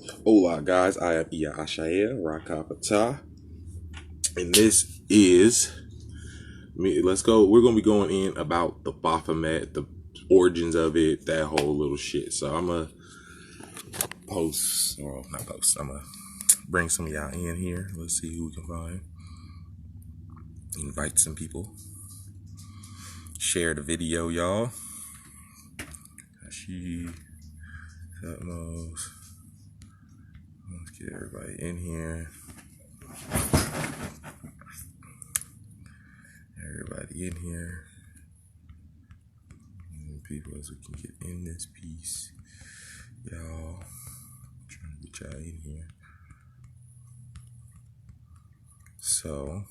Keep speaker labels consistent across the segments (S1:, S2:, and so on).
S1: Hola, guys. I am Iya Ashaya Rakapata, and this is me. Let's go. We're gonna be going in about the Baphamet, the origins of it, that whole little shit. So I'm gonna post, or not post. I'm gonna bring some of y'all in here. Let's see who we can find. Invite some people. Share the video, y'all. She utmost. Let's get everybody in here. Everybody in here. People as we can get in this piece. Y'all. Trying to get y'all in here. So.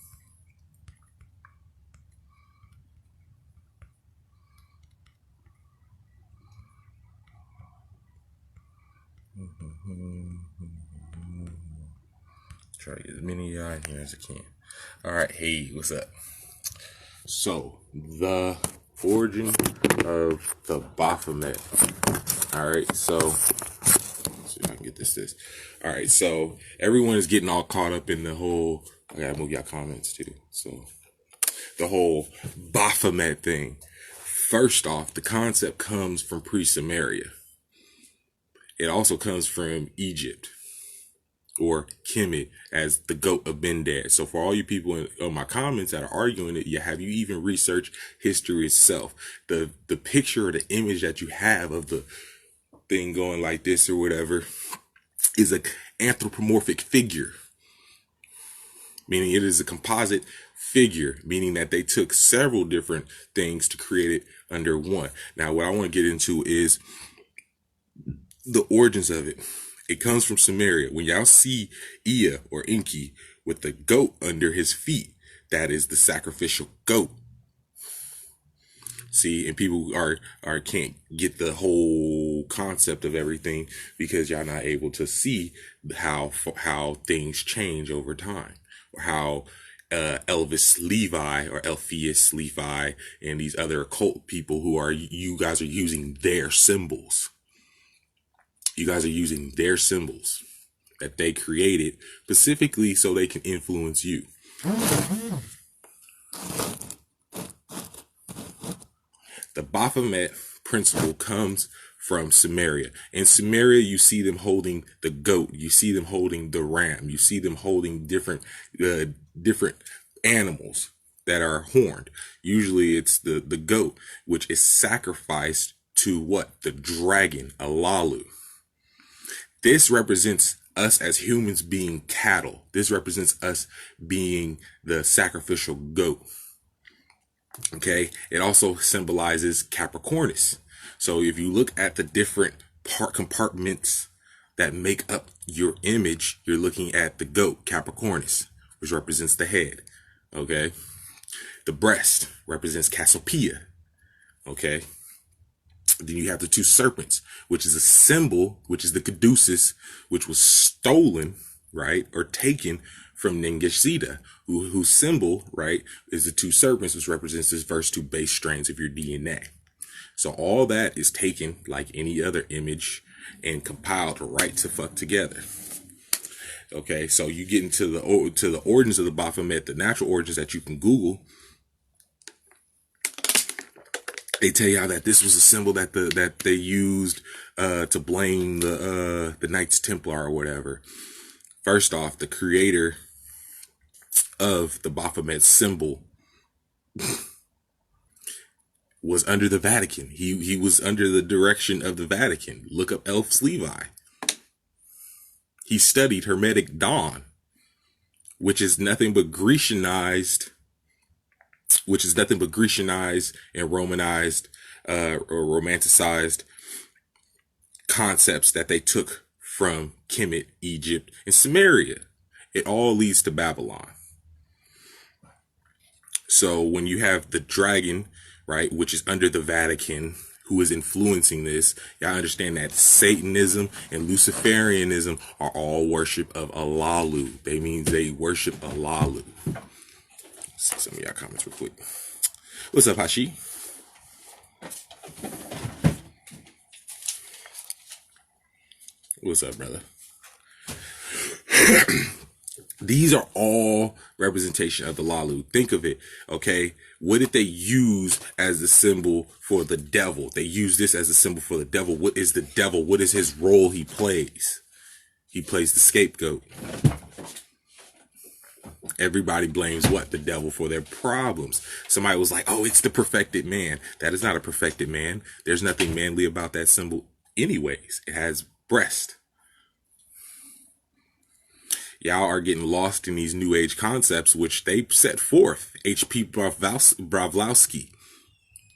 S1: Try to get as many of y'all in here as I can. Alright, hey, what's up? So, the origin of the Baphamet. Alright, so let's see if I can get this. Alright, so everyone is getting all caught up in the whole, I gotta move y'all comments too. So, the whole Baphamet thing. First off, the concept comes from pre-Sumeria. It also comes from Egypt, or Kemet, as the goat of Bendad. So for all you people in my comments that are arguing it, have you even researched history itself? The picture or the image that you have of the thing going like this or whatever is an anthropomorphic figure, meaning it is a composite figure, meaning that they took several different things to create it under one. Now, what I want to get into is the origins of it. It comes from Sumeria. When y'all see Ea or Enki with the goat under his feet, that is the sacrificial goat. See, and people are can't get the whole concept of everything because y'all not able to see how things change over time, or how Elvis Levi or Elpheus Levi and these other occult people you guys are using their symbols. You guys are using their symbols that they created specifically so they can influence you. The Baphamet principle comes from Sumeria. In Sumeria, you see them holding the goat. You see them holding the ram. You see them holding different animals that are horned. Usually it's the goat, which is sacrificed to what? The dragon, Alalu. This represents us as humans being cattle. This represents us being the sacrificial goat. Okay. It also symbolizes Capricornus. So if you look at the different compartments that make up your image, you're looking at the goat, Capricornus, which represents the head. Okay. The breast represents Cassiopeia. Okay. Then you have the two serpents, which is a symbol, which is the caduceus, which was stolen, right, or taken from Ningishzida, whose symbol, right, is the two serpents, which represents the first two base strands of your DNA. So all that is taken like any other image and compiled right to fuck together. Okay, so you get into the origins of the Baphamet, the natural origins that you can Google. They tell y'all that this was a symbol that they used to blame the Knights Templar or whatever. First off, the creator of the Baphamet symbol was under the Vatican. He was under the direction of the Vatican. Look up Elpheus Levi. He studied Hermetic Dawn, which is nothing but Grecianized and Romanized or romanticized concepts that they took from Kemet, Egypt, and Sumeria. It all leads to Babylon. So when you have the dragon, right, which is under the Vatican, who is influencing this, y'all understand that Satanism and Luciferianism are all worship of Alalu. They mean they worship Alalu. See some of y'all comments real quick. What's up, Hashi? What's up, brother? These are all representation of the Lalu. Think of it, okay? What did they use as the symbol for the devil? They use this as a symbol for the devil. What is the devil? What is his role he plays? He plays the scapegoat. Everybody blames what? The devil for their problems. Somebody was like, oh, it's the perfected man. That is not a perfected man. There's nothing manly about that symbol anyways. It has breast. Y'all are getting lost in these new age concepts, which they set forth. H.P. Blavatsky,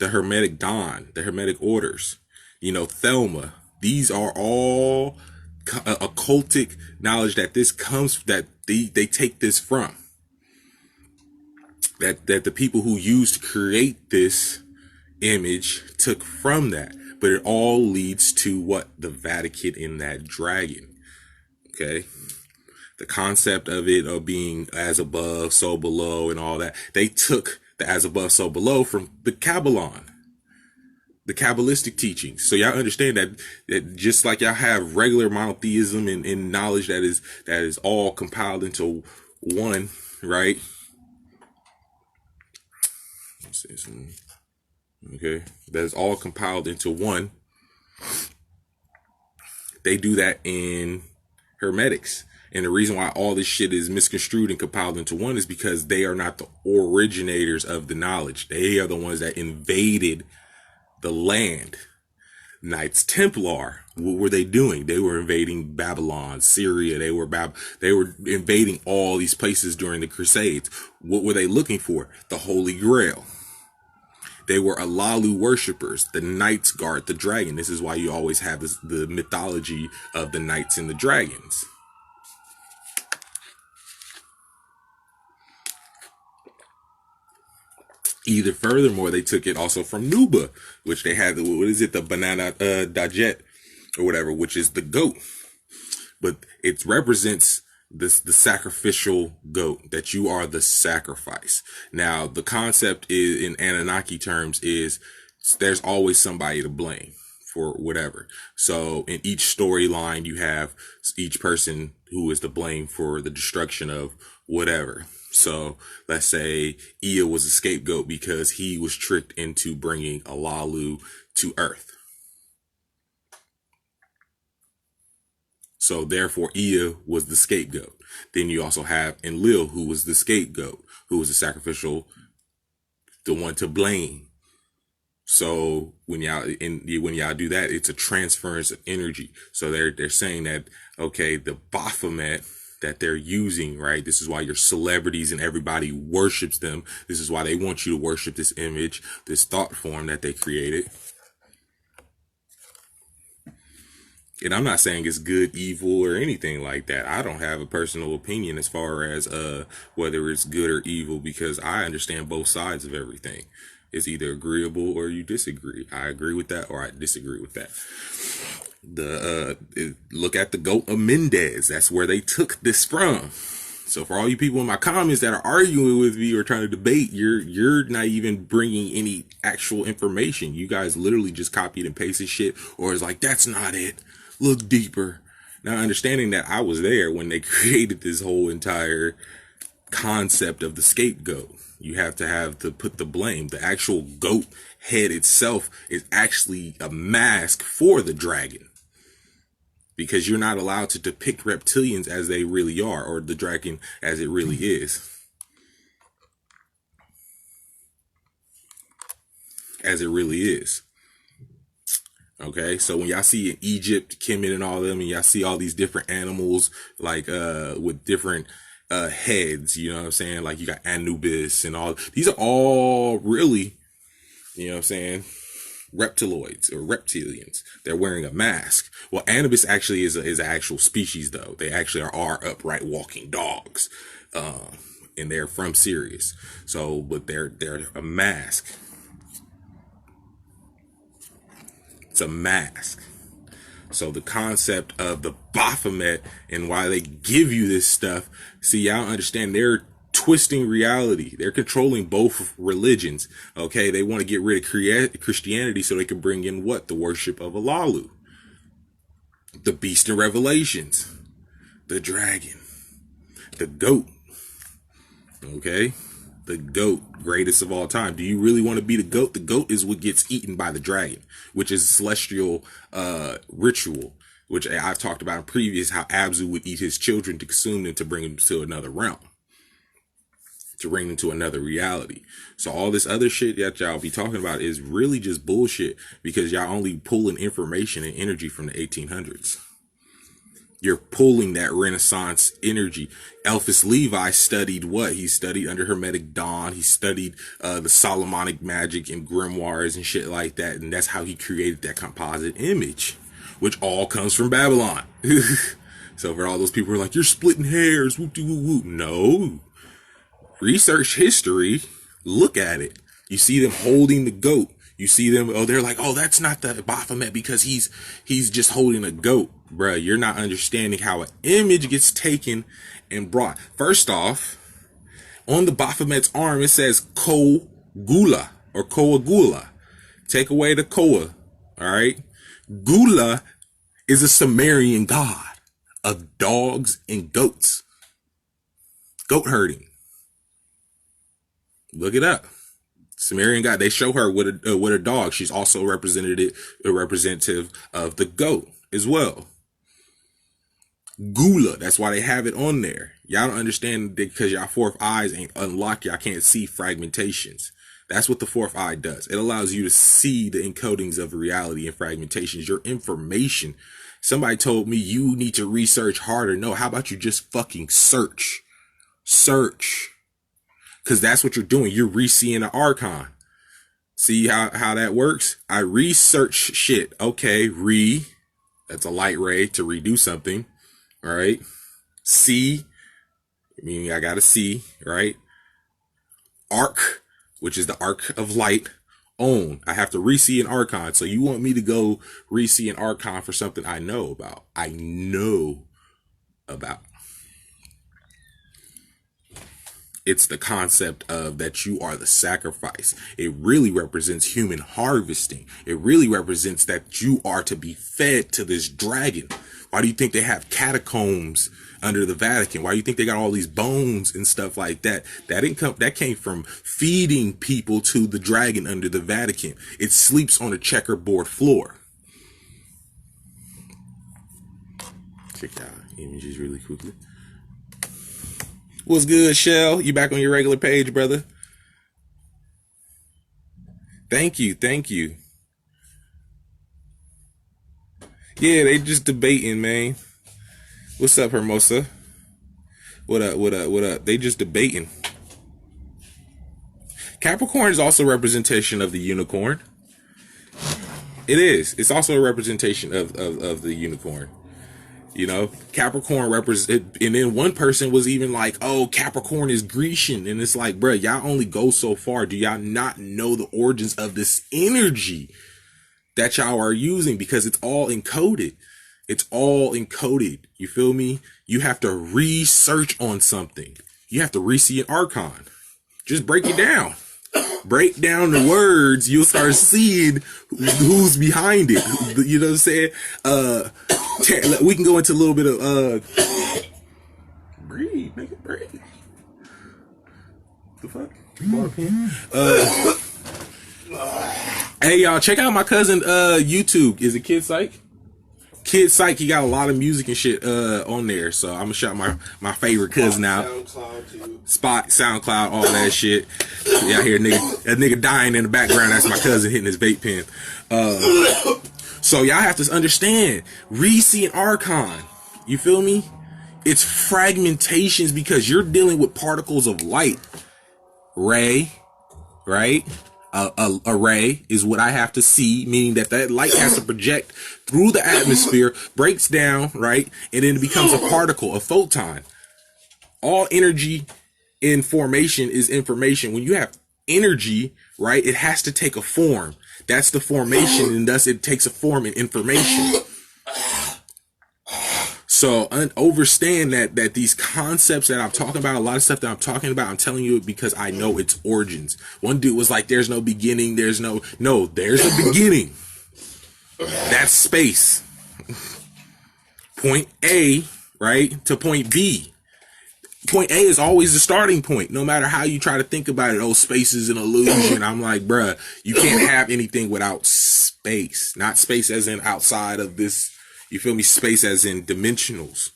S1: the Hermetic Dawn, the Hermetic Orders, Thelma. These are all occultic knowledge that this comes, that they take this from. That the people who used to create this image took from that. But it all leads to what? The Vatican in that dragon. Okay? The concept of it, of being as above, so below, and all that. They took the as above, so below from the Kabbalah, the Kabbalistic teachings. So y'all understand that just like y'all have regular monotheism and knowledge that is all compiled into one, right? Okay, that is all compiled into one. They do that in Hermetics. And the reason why all this shit is misconstrued and compiled into one is because they are not the originators of the knowledge. They are the ones that invaded the land. Knights Templar, what were they doing? They were invading Babylon, Syria. They were invading all these places during the Crusades. What were they looking for? The Holy Grail. They were Alalu worshippers, the Knights guard the dragon. This is why you always have the mythology of the knights and the dragons. Either furthermore, they took it also from Nuba, which they had, what is it, the banana dajet or whatever, which is the goat. But it represents the sacrificial goat, that you are the sacrifice. Now, the concept is, in Anunnaki terms, is there's always somebody to blame for whatever. So in each storyline, you have each person who is to blame for the destruction of whatever. So let's say Ea was a scapegoat because he was tricked into bringing Alalu to Earth. So therefore Ea was the scapegoat. Then you also have Enlil, who was the scapegoat, who was the sacrificial, the one to blame. So when y'all do that, it's a transference of energy. So they're saying that, okay, the Baphamet that they're using, right? This is why your celebrities and everybody worships them. This is why they want you to worship this image, this thought form that they created. And I'm not saying it's good, evil, or anything like that. I don't have a personal opinion as far as whether it's good or evil, because I understand both sides of everything. It's either agreeable or you disagree. I agree with that or I disagree with that. Look at the goat of Mendez. That's where they took this from. So for all you people in my comments that are arguing with me or trying to debate, you're not even bringing any actual information. You guys literally just copied and pasted shit, or it's like, that's not it. Look deeper. Now, understanding that I was there when they created this whole entire concept of the scapegoat. You have to put the blame. The actual goat head itself is actually a mask for the dragon, because you're not allowed to depict reptilians as they really are, or the dragon as it really is. As it really is. Okay, so when y'all see in Egypt, Kemet and all of them, and y'all see all these different animals, like with different heads, you know what I'm saying? Like you got Anubis and all. These are all really, you know what I'm saying, reptiloids or reptilians. They're wearing a mask. Well, Anubis actually is an actual species, though. They actually are upright walking dogs, and they're from Sirius. So, but they're a mask. It's a mask. So the concept of the Baphamet and why they give you this stuff, see, y'all understand they're twisting reality. They're controlling both religions. Okay, they want to get rid of Christianity so they can bring in what? The worship of Alalu, the beast in Revelations, the dragon. The GOAT. Okay? The GOAT, greatest of all time. Do you really want to be the GOAT? The GOAT is what gets eaten by the dragon, which is celestial ritual, which I've talked about in previous, how Abzu would eat his children to consume them to bring them to another realm, to bring them to another reality. So all this other shit that y'all be talking about is really just bullshit, because y'all only pulling information and energy from the 1800s. You're pulling that Renaissance energy. Elphus Levi studied what? He studied under Hermetic Dawn. He studied the Solomonic magic and grimoires and shit like that. And that's how he created that composite image, which all comes from Babylon. So for all those people who are like, you're splitting hairs, whoop de whoop whoop. No. Research history. Look at it. You see them holding the goat. You see them, oh, they're like, oh, that's not the Baphamet because he's just holding a goat. Bruh, you're not understanding how an image gets taken and brought. First off, on the Baphamet's arm, it says Ko-Gula or Koa-Gula. Take away the Koa, all right? Gula is a Sumerian god of dogs and goats. Goat herding. Look it up. Sumerian god. They show her with a dog. She's also a representative of the goat as well. Gula. That's why they have it on there. Y'all don't understand, because y'all fourth eyes ain't unlocked. Y'all can't see fragmentations. That's what the fourth eye does. It allows you to see the encodings of reality and fragmentations. Your information. Somebody told me you need to research harder. No, how about you just fucking search? Search. Because that's what you're doing. You're re-seeing an archon. See how that works? I research shit. Okay, that's a light ray to redo something. All right. See, meaning I gotta see, right? Arc, which is the arc of light. Own, I have to re-see an archon. So you want me to go re-see an archon for something I know about. I know about. It's the concept of that you are the sacrifice. It really represents human harvesting. It really represents that you are to be fed to this dragon. Why do you think they have catacombs under the Vatican? Why do you think they got all these bones and stuff like that? That came from feeding people to the dragon under the Vatican. It sleeps on a checkerboard floor. Check out images really quickly. What's good, Shell? You back on your regular page, brother? Thank you. Yeah, they just debating, man. What's up, Hermosa? What up? They just debating. Capricorn is also a representation of the unicorn. It is. It's also a representation of the unicorn. You know, Capricorn represent, and then one person was even like, oh, Capricorn is Grecian. And it's like, bro, y'all only go so far. Do y'all not know the origins of this energy that y'all are using? Because it's all encoded. It's all encoded. You feel me? You have to research on something. You have to re-see an archon. Just break it down. Break down the words. You'll start seeing who's behind it. You know what I'm saying? We can go into a little bit of breathe, make it breathe. The fuck? Hey y'all, check out my cousin YouTube. Is it Kid Psych? Kid Psych, he got a lot of music and shit on there. So I'm gonna shout my favorite cousin out. Spot, SoundCloud, all that shit. Yeah, I hear that nigga dying in the background. That's my cousin hitting his vape pen. So y'all have to understand, re-see an archon. You feel me? It's fragmentations, because you're dealing with particles of light. Ray, right? A ray is what I have to see, meaning that light has to project through the atmosphere, breaks down, right? And then it becomes a particle, a photon. All energy in formation is information. When you have energy, right, it has to take a form. That's the formation, and thus it takes a form in information. So understand that these concepts that I'm talking about, a lot of stuff that I'm talking about, I'm telling you it because I know its origins. One dude was like, there's no beginning. There's no, there's a beginning. That's space. Point A, right, to point B. Point A is always the starting point, no matter how you try to think about it. Oh, space is an illusion. I'm like, bruh, you can't have anything without space. Not space as in outside of this, you feel me? Space as in dimensionals.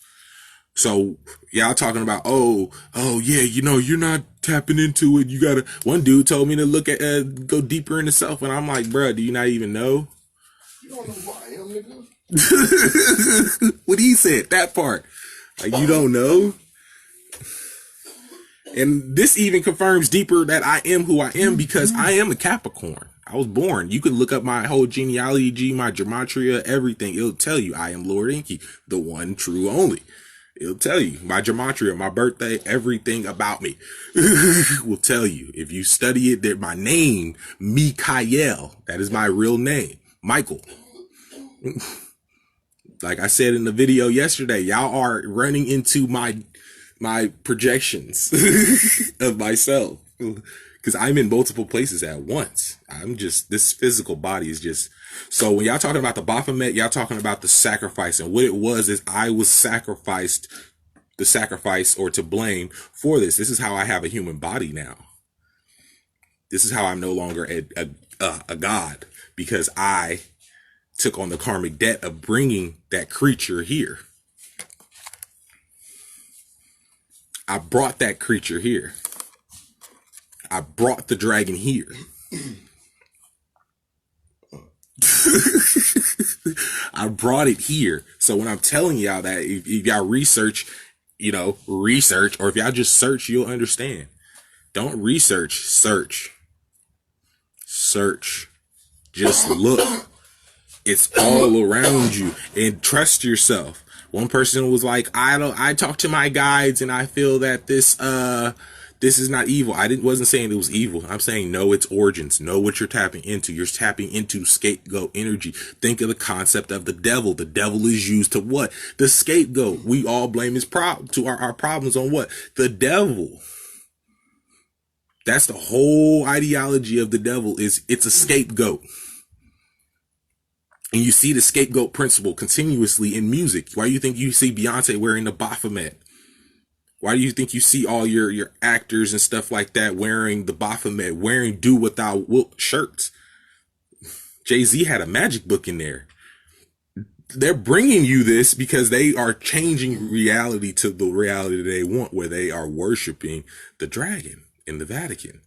S1: So y'all talking about, oh yeah, you know, you're not tapping into it. You gotta, one dude told me to look at, go deeper into self. And I'm like, bruh, do you not even know?
S2: You don't know who I am, nigga.
S1: What he said, that part. Like, you don't know? And this even confirms deeper that I am who I am, because I am a Capricorn. I was born. You could look up my whole genealogy, my gematria, everything. It'll tell you I am Lord Inky, the one true only. It'll tell you my gematria, my birthday, everything about me will tell you. If you study it, that my name, Mikael, that is my real name, Michael. Like I said in the video yesterday, y'all are running into my projections of myself, because I'm in multiple places at once. I'm just, this physical body is just, so when y'all talking about the Baphamet, y'all talking about the sacrifice, and what it was is I was sacrificed, the sacrifice or to blame for this. This is how I have a human body now. This is how I'm no longer a god, because I took on the karmic debt of bringing that creature here. I brought that creature here. I brought the dragon here. I brought it here. So when I'm telling y'all that, if y'all research, you know, research, or if y'all just search, you'll understand. Don't research, search. Search. Just look. It's all around you, and trust yourself. One person was like, I talk to my guides and I feel that this is not evil. Wasn't saying it was evil. I'm saying know its origins. Know what you're tapping into. You're tapping into scapegoat energy. Think of the concept of the devil. The devil is used to what? The scapegoat. We all blame his our problems on what? The devil. That's the whole ideology of the devil, is it's a scapegoat. And you see the scapegoat principle continuously in music. Why do you think you see Beyonce wearing the Baphamet? Why do you think you see all your actors and stuff like that wearing the Baphamet, wearing do what thou wilt shirts? Jay-Z had a magic book in there. They're bringing you this because they are changing reality to the reality they want, where they are worshiping the dragon in the Vatican.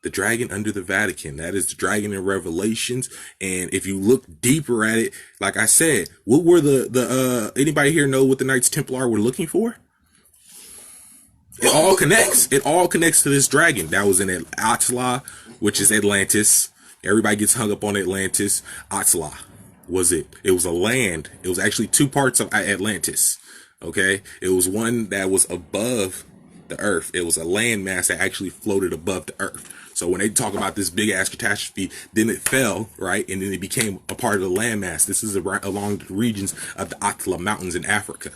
S1: The dragon under the Vatican. That is the dragon in Revelations. And if you look deeper at it, like I said, what were anybody here know what the Knights Templar were looking for? It all connects. It all connects to this dragon. That was in Atla, which is Atlantis. Everybody gets hung up on Atlantis. Atla was it. It was a land. It was actually two parts of Atlantis. Okay. It was one that was above the earth. It was a landmass that actually floated above the earth. So when they talk about this big ass catastrophe, then it fell, right? And then it became a part of the landmass. This is along the regions of the Atla Mountains in Africa.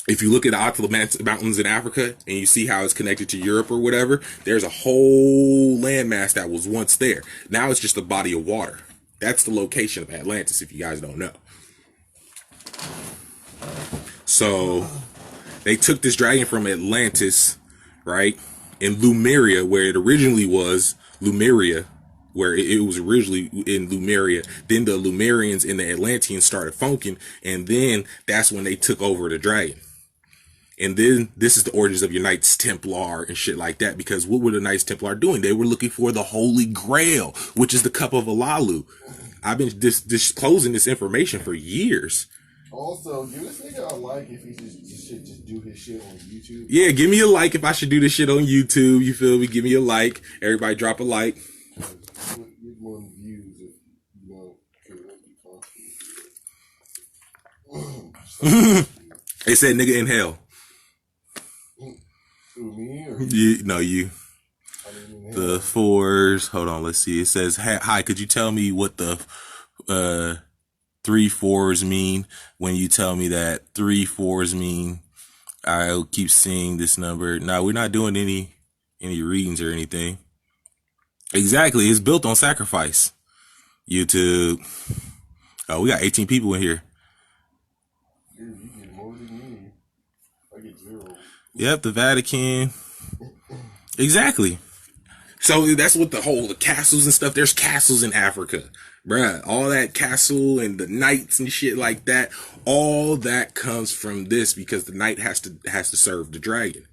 S1: If you look at the Atla Mountains in Africa and you see how it's connected to Europe or whatever, there's a whole landmass that was once there. Now it's just a body of water. That's the location of Atlantis, if you guys don't know. So they took this dragon from Atlantis, right? In Lemuria, where it originally was, Lemuria, where it was originally in Lemuria. Then the Lemurians and the Atlanteans started funking, and then that's when they took over the dragon. And then this is the origins of your Knights Templar and shit like that, because what were the Knights Templar doing? They were looking for the Holy Grail, which is the Cup of Alalu. I've been disclosing this information for years.
S2: Also, give this nigga a like if he should just do his shit on YouTube.
S1: Yeah, give me a like if I should do this shit on YouTube. You feel me? Give me a like. Everybody drop a like.
S2: Get more views if you don't care.
S1: It said nigga in hell.
S2: Who, me or
S1: you? No, you. The fours. Hold on, let's see. It says, hi, could you tell me what the 3 4s mean? When you tell me that 3 4s mean, I'll keep seeing this number. Now, we're not doing any readings or anything. Exactly. It's built on sacrifice. YouTube. Oh, we got 18 people in here.
S2: Dude, you get more than me. I get 0.
S1: Yep, the Vatican. Exactly. So that's what the castles and stuff. There's castles in Africa, bruh. All that castle and the knights and shit like that. All that comes from this because the knight has to serve the dragon.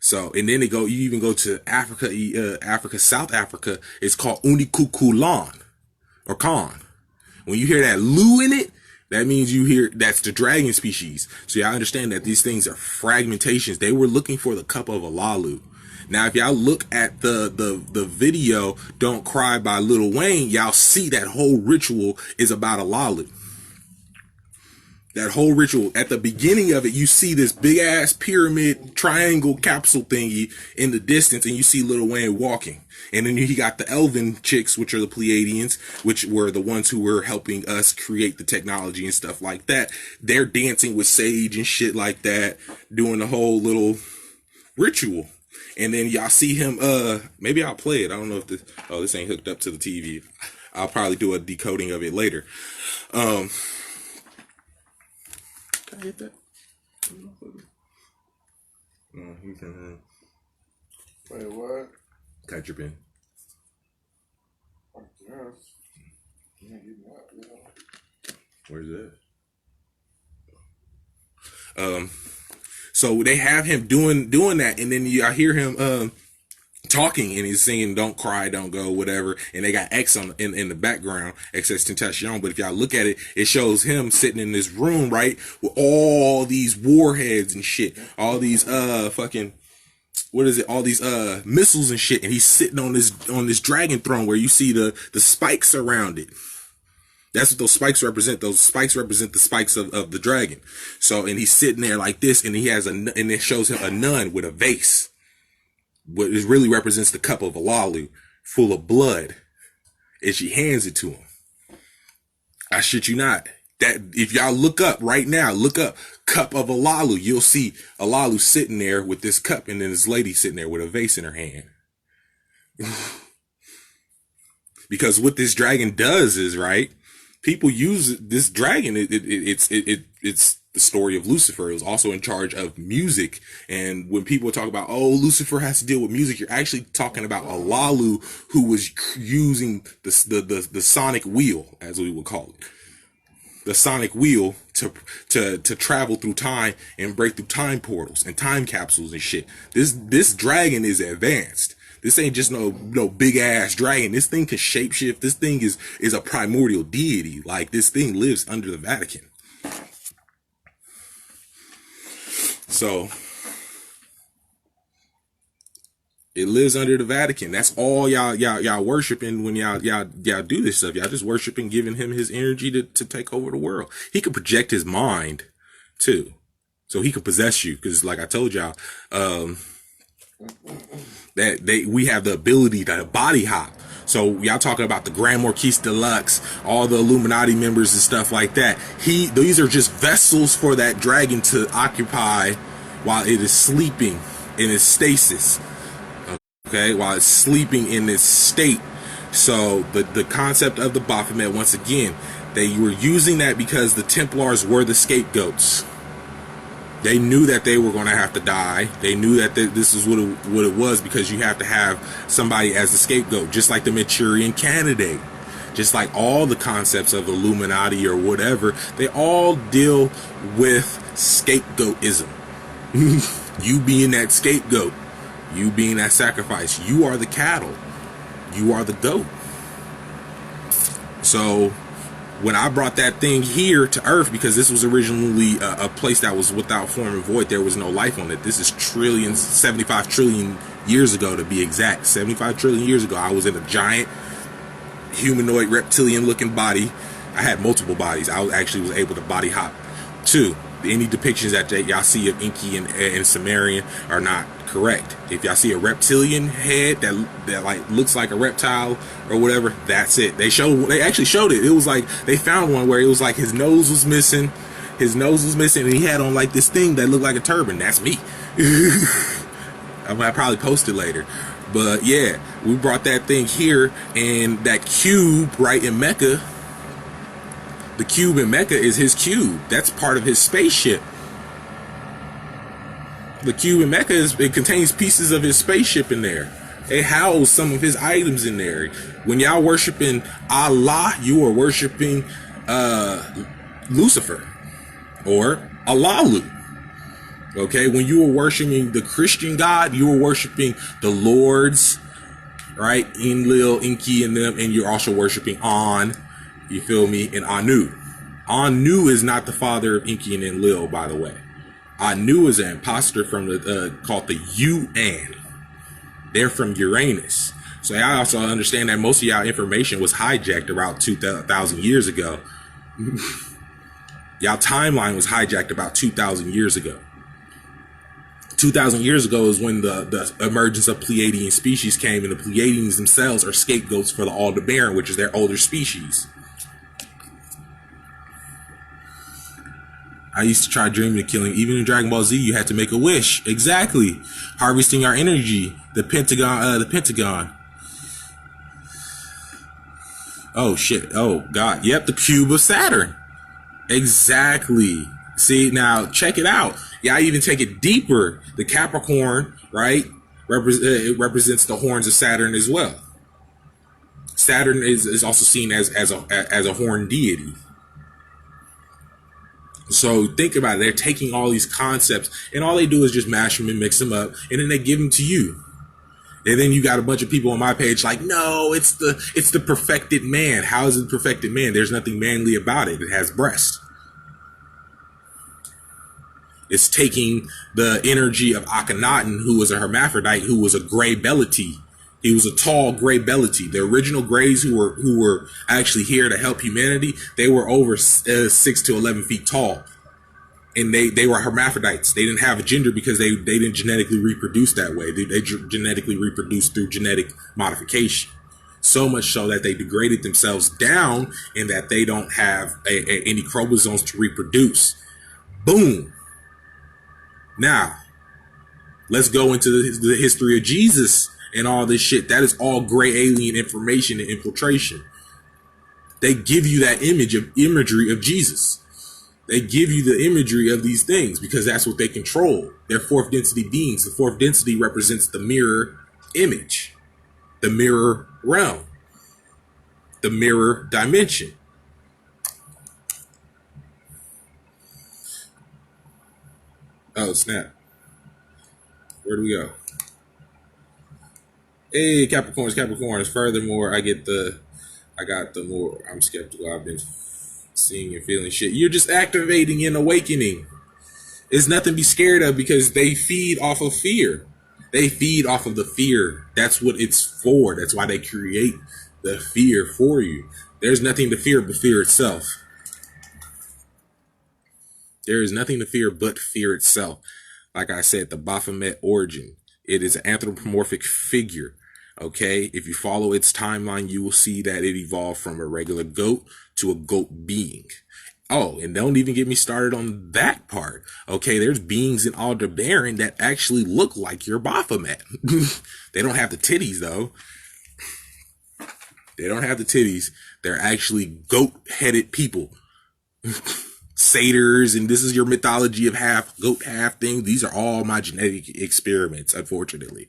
S1: So, and then you even go to Africa, South Africa. It's called Unikukulan or Khan. When you hear that Lu in it, that means that's the dragon species. So y'all understand that these things are fragmentations. They were looking for the cup of Alalu. Now, if y'all look at the video, Don't Cry by Lil Wayne, y'all see that whole ritual is about Alalu. That whole ritual, at the beginning of it, you see this big ass pyramid triangle capsule thingy in the distance, and you see Lil Wayne walking. And then he got the elven chicks, which are the Pleiadians, which were the ones who were helping us create the technology and stuff like that. They're dancing with sage and shit like that, doing the whole little ritual. And then y'all see him, maybe I'll play it. I don't know if this ain't hooked up to the TV. I'll probably do a decoding of it later. Can I hit that? No, you can.
S2: Wait, what?
S1: Catch your pen.
S2: I guess. You ain't getting that, you know.
S1: Where's that? So they have him doing that, and then I hear him talking, and he's singing "Don't Cry, Don't Go," whatever, and they got X in the background, XS Tentacion. But if y'all look at it, it shows him sitting in this room, right, with all these warheads and shit, all these fucking, what is it, all these missiles and shit, and he's sitting on this dragon throne where you see the spikes around it. That's what those spikes represent. Those spikes represent the spikes of the dragon. So, and he's sitting there like this, and and it shows him a nun with a vase. What it really represents the cup of Alalu, full of blood. And she hands it to him. I shit you not. That, if y'all look up right now, look up cup of Alalu, you'll see Alalu sitting there with this cup, and then this lady sitting there with a vase in her hand. Because what this dragon does is, right, people use this dragon. It's the story of Lucifer. It was also in charge of music. And when people talk about, oh, Lucifer has to deal with music, you're actually talking about Alalu, who was using the sonic wheel, as we would call it. The sonic wheel to travel through time and break through time portals and time capsules and shit. This dragon is advanced. This ain't just no big ass dragon. This thing can shapeshift. This thing is a primordial deity. Like, this thing lives under the Vatican. So it lives under the Vatican. That's all y'all worshiping when y'all do this stuff. Y'all just worshiping, giving him his energy to take over the world. He could project his mind too, so he could possess you. Because like I told y'all, we have the ability to body hop. So y'all talking about the Grand Marquis Deluxe, all the Illuminati members and stuff like that. These are just vessels for that dragon to occupy while it is sleeping in its stasis. Okay, while it's sleeping in this state. So the concept of the Baphamet, once again, they were using that because the Templars were the scapegoats. They knew that they were going to have to die. They knew that this is what it was, because you have to have somebody as the scapegoat, just like the Manchurian Candidate, just like all the concepts of Illuminati or whatever. They all deal with scapegoatism. You being that scapegoat, you being that sacrifice. You are the cattle. You are the goat. So when I brought that thing here to Earth, because this was originally a place that was without form and void, there was no life on it. This is 75 trillion years ago to be exact. 75 trillion years ago, I was in a giant humanoid reptilian looking body. I had multiple bodies. I was able to body hop too. Any depictions that y'all see of Inky and Sumerian are not correct. If y'all see a reptilian head that like looks like a reptile or whatever, that's it. They actually showed it. It was like they found one where it was like his nose was missing, and he had on like this thing that looked like a turban. That's me. I'll probably post it later. But yeah, we brought that thing here, and that cube right in Mecca. The cube in Mecca is his cube. That's part of his spaceship. The cube in Mecca it contains pieces of his spaceship in there. It housed some of his items in there. When y'all worshiping Allah, you are worshiping Lucifer or Alalu. Okay, when you were worshiping the Christian God, you were worshiping the Lords, right? Enlil, Enki, and them, and you're also worshiping An. You feel me? And Anu. Anu is not the father of Enki and Enlil, by the way. Anu is an imposter from the called the UN. They're from Uranus. So I also understand that most of y'all information was hijacked about 2,000 years ago. Y'all timeline was hijacked about 2,000 years ago. 2,000 years ago is when the emergence of Pleiadian species came, and the Pleiadians themselves are scapegoats for the Aldebaran, which is their older species. I used to try dreaming of killing. Even in Dragon Ball Z, you had to make a wish. Exactly. Harvesting our energy. The Pentagon. Oh, shit. Oh, God. Yep, the cube of Saturn. Exactly. See, now, check it out. Yeah, even take it deeper. The Capricorn, right? It represents the horns of Saturn as well. Saturn is also seen as a horned deity. So think about it. They're taking all these concepts, and all they do is just mash them and mix them up, and then they give them to you. And then you got a bunch of people on my page like, no, it's the perfected man. How is it the perfected man? There's nothing manly about it. It has breast. It's taking the energy of Akhenaten, who was a hermaphrodite, who was a gray Belity. He was a tall gray Belity. The original Greys who were actually here to help humanity, they were over 6 to 11 feet tall. And they were hermaphrodites. They didn't have a gender because they didn't genetically reproduce that way. They genetically reproduced through genetic modification. So much so that they degraded themselves down and that they don't have any chromosomes to reproduce. Boom. Now, let's go into the history of Jesus and all this shit. That is all gray alien information and infiltration. They give you that imagery of Jesus. They give you the imagery of these things because that's what they control. They're fourth density beings. The fourth density represents the mirror image, the mirror realm, the mirror dimension. Oh, snap. Where do we go? Hey, Capricorns. Furthermore, I got the more I'm skeptical. I've been seeing and feeling shit. You're just activating an awakening. It's nothing to be scared of because they feed off of fear. They feed off of the fear. That's what it's for. That's why they create the fear for you. There's nothing to fear but fear itself. There is nothing to fear but fear itself. Like I said, the Baphamet origin. It is an anthropomorphic figure. Okay, if you follow its timeline, you will see that it evolved from a regular goat to a goat being. Oh, and don't even get me started on that part. Okay, there's beings in Aldebaran that actually look like your Baphamet. They don't have the titties, though. They don't have the titties. They're actually goat-headed people. Satyrs, and this is your mythology of half goat, half thing. These are all my genetic experiments, unfortunately.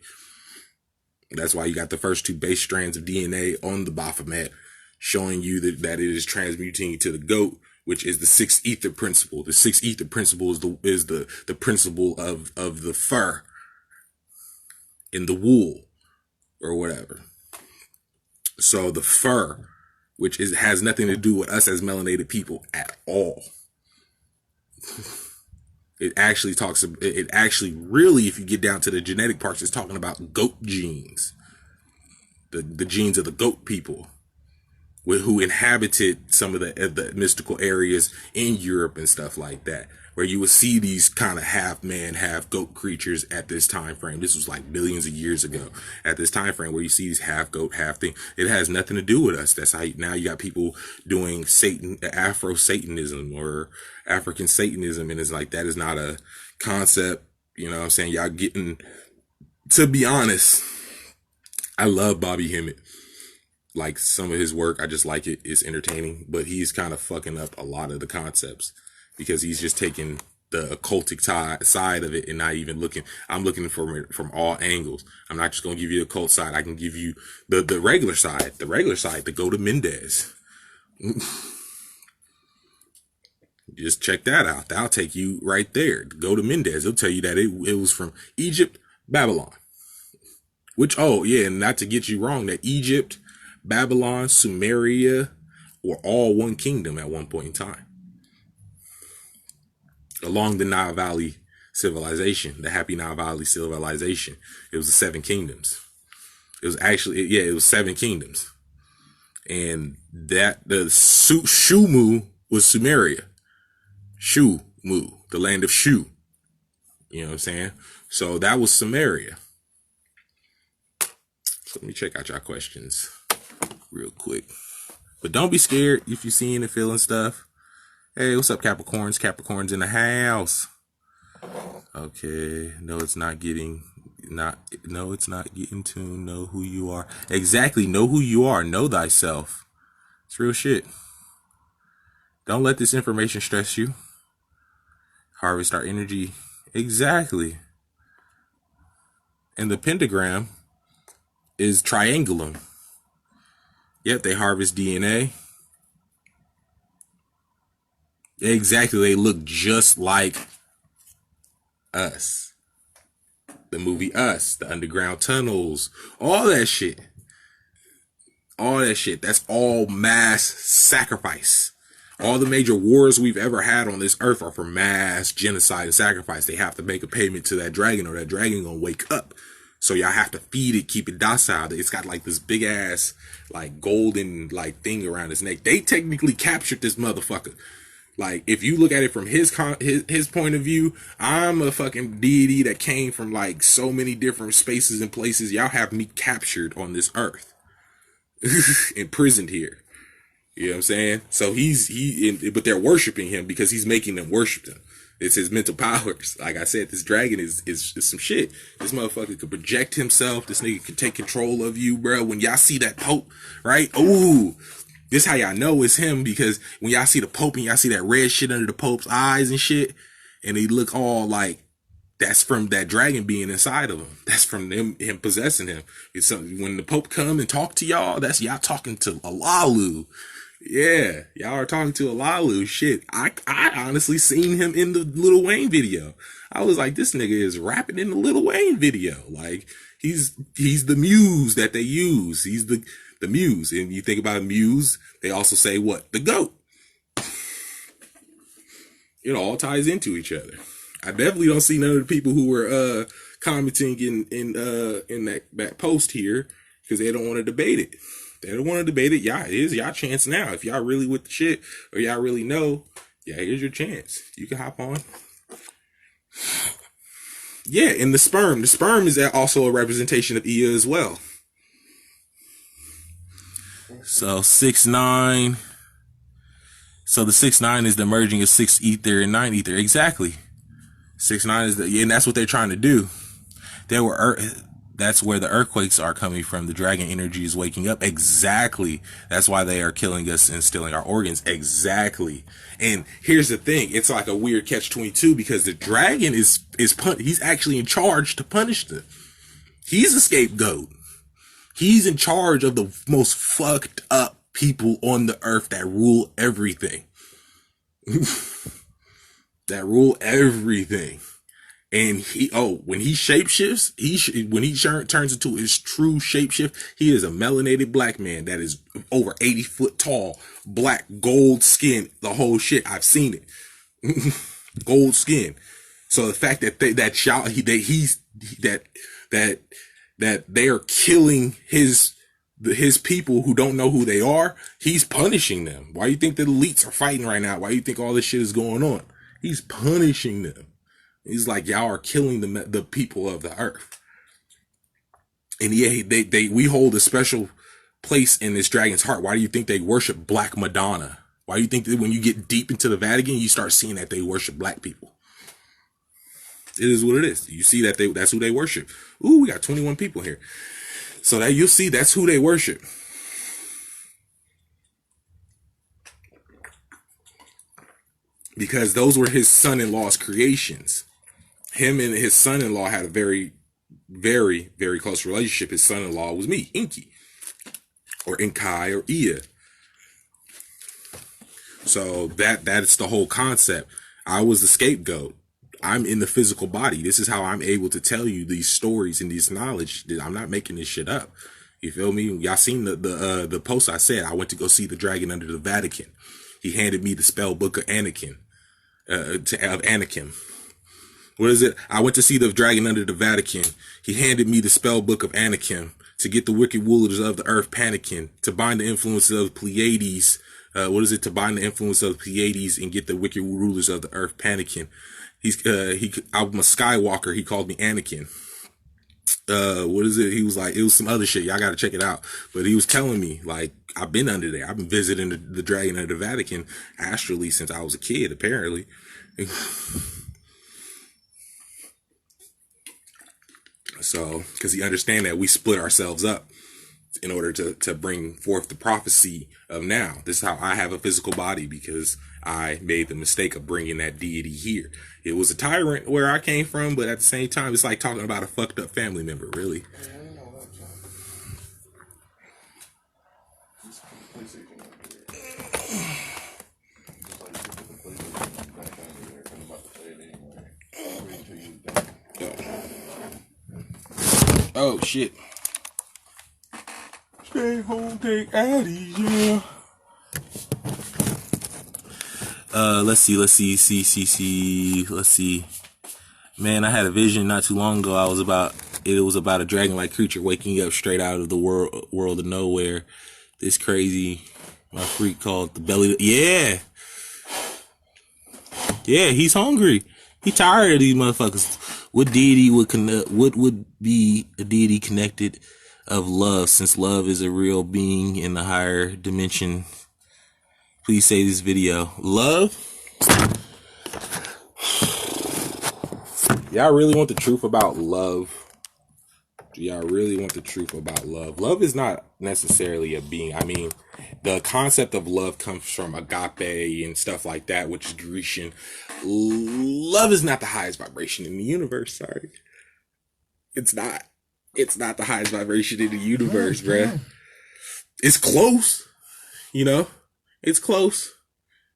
S1: That's why you got the first 2 base strands of DNA on the Baphamet, showing you that it is transmuting to the goat, which is the 6th ether principle. The 6th ether principle is the principle of the fur in the wool or whatever. So the fur, which has nothing to do with us as melanated people at all. It actually really, if you get down to the genetic parts, it's talking about goat genes. The genes of the goat people who inhabited some of the mystical areas in Europe and stuff like that, where you would see these kind of half man, half goat creatures at this time frame. This was like billions of years ago. At this time frame where you see these half goat, half thing, it has nothing to do with us. That's how now you got people doing Afro-Satanism or African Satanism, and it's like that is not a concept. You know what I'm saying? Y'all getting, to be honest, I love Bobby Hemmett. Like some of his work, I just like it. It's entertaining, but he's kind of fucking up a lot of the concepts because he's just taking the occultic side of it and not even looking. I'm looking from it from all angles. I'm not just going to give you the occult side. I can give you the regular side, to go to Mendez. Just check that out. That'll take you right there. Go to Mendez. It'll tell you that it was from Egypt, Babylon. Which, oh yeah, and not to get you wrong, that Egypt, Babylon, Sumeria were all one kingdom at one point in time. Along the Nile Valley civilization, the Happy Nile Valley civilization, it was the 7 kingdoms. It was actually, yeah, it was 7 kingdoms. And that, the Shumu was Sumeria. Shumu, the land of Shu. You know what I'm saying? So that was Samaria. So let me check out y'all questions real quick. But don't be scared if you're seeing and feeling stuff. Hey, what's up, Capricorns? Capricorns in the house. Okay, no, it's not getting to know who you are. Exactly, know who you are. Know thyself. It's real shit. Don't let this information stress you. Harvest our energy. Exactly. And the pentagram is triangulum. Yep, they harvest DNA. Exactly, they look just like us. The movie Us, the underground tunnels, all that shit. All that shit. That's all mass sacrifice. All the major wars we've ever had on this earth are for mass genocide and sacrifice. They have to make a payment to that dragon or that dragon gonna wake up. So y'all have to feed it, keep it docile. It's got like this big ass, like golden like thing around its neck. They technically captured this motherfucker. Like, if you look at it from his point of view, I'm a fucking deity that came from like so many different spaces and places. Y'all have me captured on this earth, imprisoned here. You know what I'm saying? So but they're worshiping him because he's making them worship him. It's his mental powers. Like I said, this dragon is some shit. This motherfucker could project himself. This nigga could take control of you, bro. When y'all see that Pope, right? Ooh. This how y'all know it's him, because when y'all see the Pope and y'all see that red shit under the Pope's eyes and shit, and he look all like, that's from that dragon being inside of him. That's from him possessing him. It's when the Pope come and talk to y'all, that's y'all talking to Alalu. Yeah, y'all are talking to Alalu. Shit, I honestly seen him in the Lil Wayne video. I was like, this nigga is rapping in the Lil Wayne video. Like, he's the muse that they use. He's the muse. And you think about a muse, they also say what? The goat. It all ties into each other. I definitely don't see none of the people who were commenting in that post here because they don't want to debate it. They don't want to debate it. Y'all, it is y'all chance now. If y'all really with the shit or y'all really know, yeah, here's your chance. You can hop on. Yeah, and the sperm. The sperm is also a representation of Ea as well. So 6-9. So the 6-9 is the merging of 6 ether and 9 ether. Exactly. 6-9 is and that's what they're trying to do. That's where the earthquakes are coming from. The dragon energy is waking up. Exactly. That's why they are killing us and stealing our organs. Exactly. And here's the thing. It's like a weird catch-22 because the dragon he's actually in charge to punish them. He's a scapegoat. He's in charge of the most fucked up people on the earth that rule everything. That rule everything. And when he shapeshifts, when he turns into his true shapeshift, he is a melanated black man that is over 80 foot tall, black, gold skin, the whole shit. I've seen it. Gold skin. So the fact that they are killing his people who don't know who they are, he's punishing them. Why do you think the elites are fighting right now? Why do you think all this shit is going on? He's punishing them. He's like, y'all are killing the people of the earth. And yeah, we hold a special place in this dragon's heart. Why do you think they worship Black Madonna? Why do you think that when you get deep into the Vatican, you start seeing that they worship black people? It is what it is. You see that's who they worship. Ooh, we got 21 people here. So that you'll see that's who they worship. because those were his son-in-law's creations. Him and his son-in-law had a very, very, very close relationship. His son-in-law was me, Inky, or Inkai, or Ia. So that's the whole concept. I was the scapegoat. I'm in the physical body. This is how I'm able to tell you these stories and this knowledge. I'm not making this shit up. You feel me? Y'all seen the post I said. I went to go see the dragon under the Vatican. He handed me the spell book of Anakin, of Anakin. What is it? I went to see the dragon under the Vatican. He handed me the spell book of Anakin to get the wicked rulers of the earth panicking, to bind the influences of the Pleiades. To bind the influence of the Pleiades and get the wicked rulers of the earth panicking. I'm a Skywalker. He called me Anakin. He was like, it was some other shit. Y'all got to check it out. But he was telling me, like, I've been under there. I've been visiting the dragon under the Vatican astrally since I was a kid, apparently. So, because he understand that we split ourselves up in order to bring forth the prophecy of now. This is how I have a physical body, because I made the mistake of bringing that deity here. It was a tyrant where I came from, but at the same time, it's like talking about a fucked up family member, really. Oh, shit. Stay home, take Addies, yeah. Let's see. Man, I had a vision not too long ago. It was about a dragon-like creature waking up straight out of the world of nowhere. This crazy, my freak called the belly. Yeah, he's hungry. He tired of these motherfuckers. What deity would be a deity connected of love, since love is a real being in the higher dimension? Please say this video. Love? Y'all really want the truth about love? Do y'all really want the truth about love? Love is not necessarily a being. I mean, the concept of love comes from agape and stuff like that, which is Grecian. Love is not the highest vibration in the universe. Sorry. It's not. It's not the highest vibration in the universe, bruh. It's close. You know? It's close.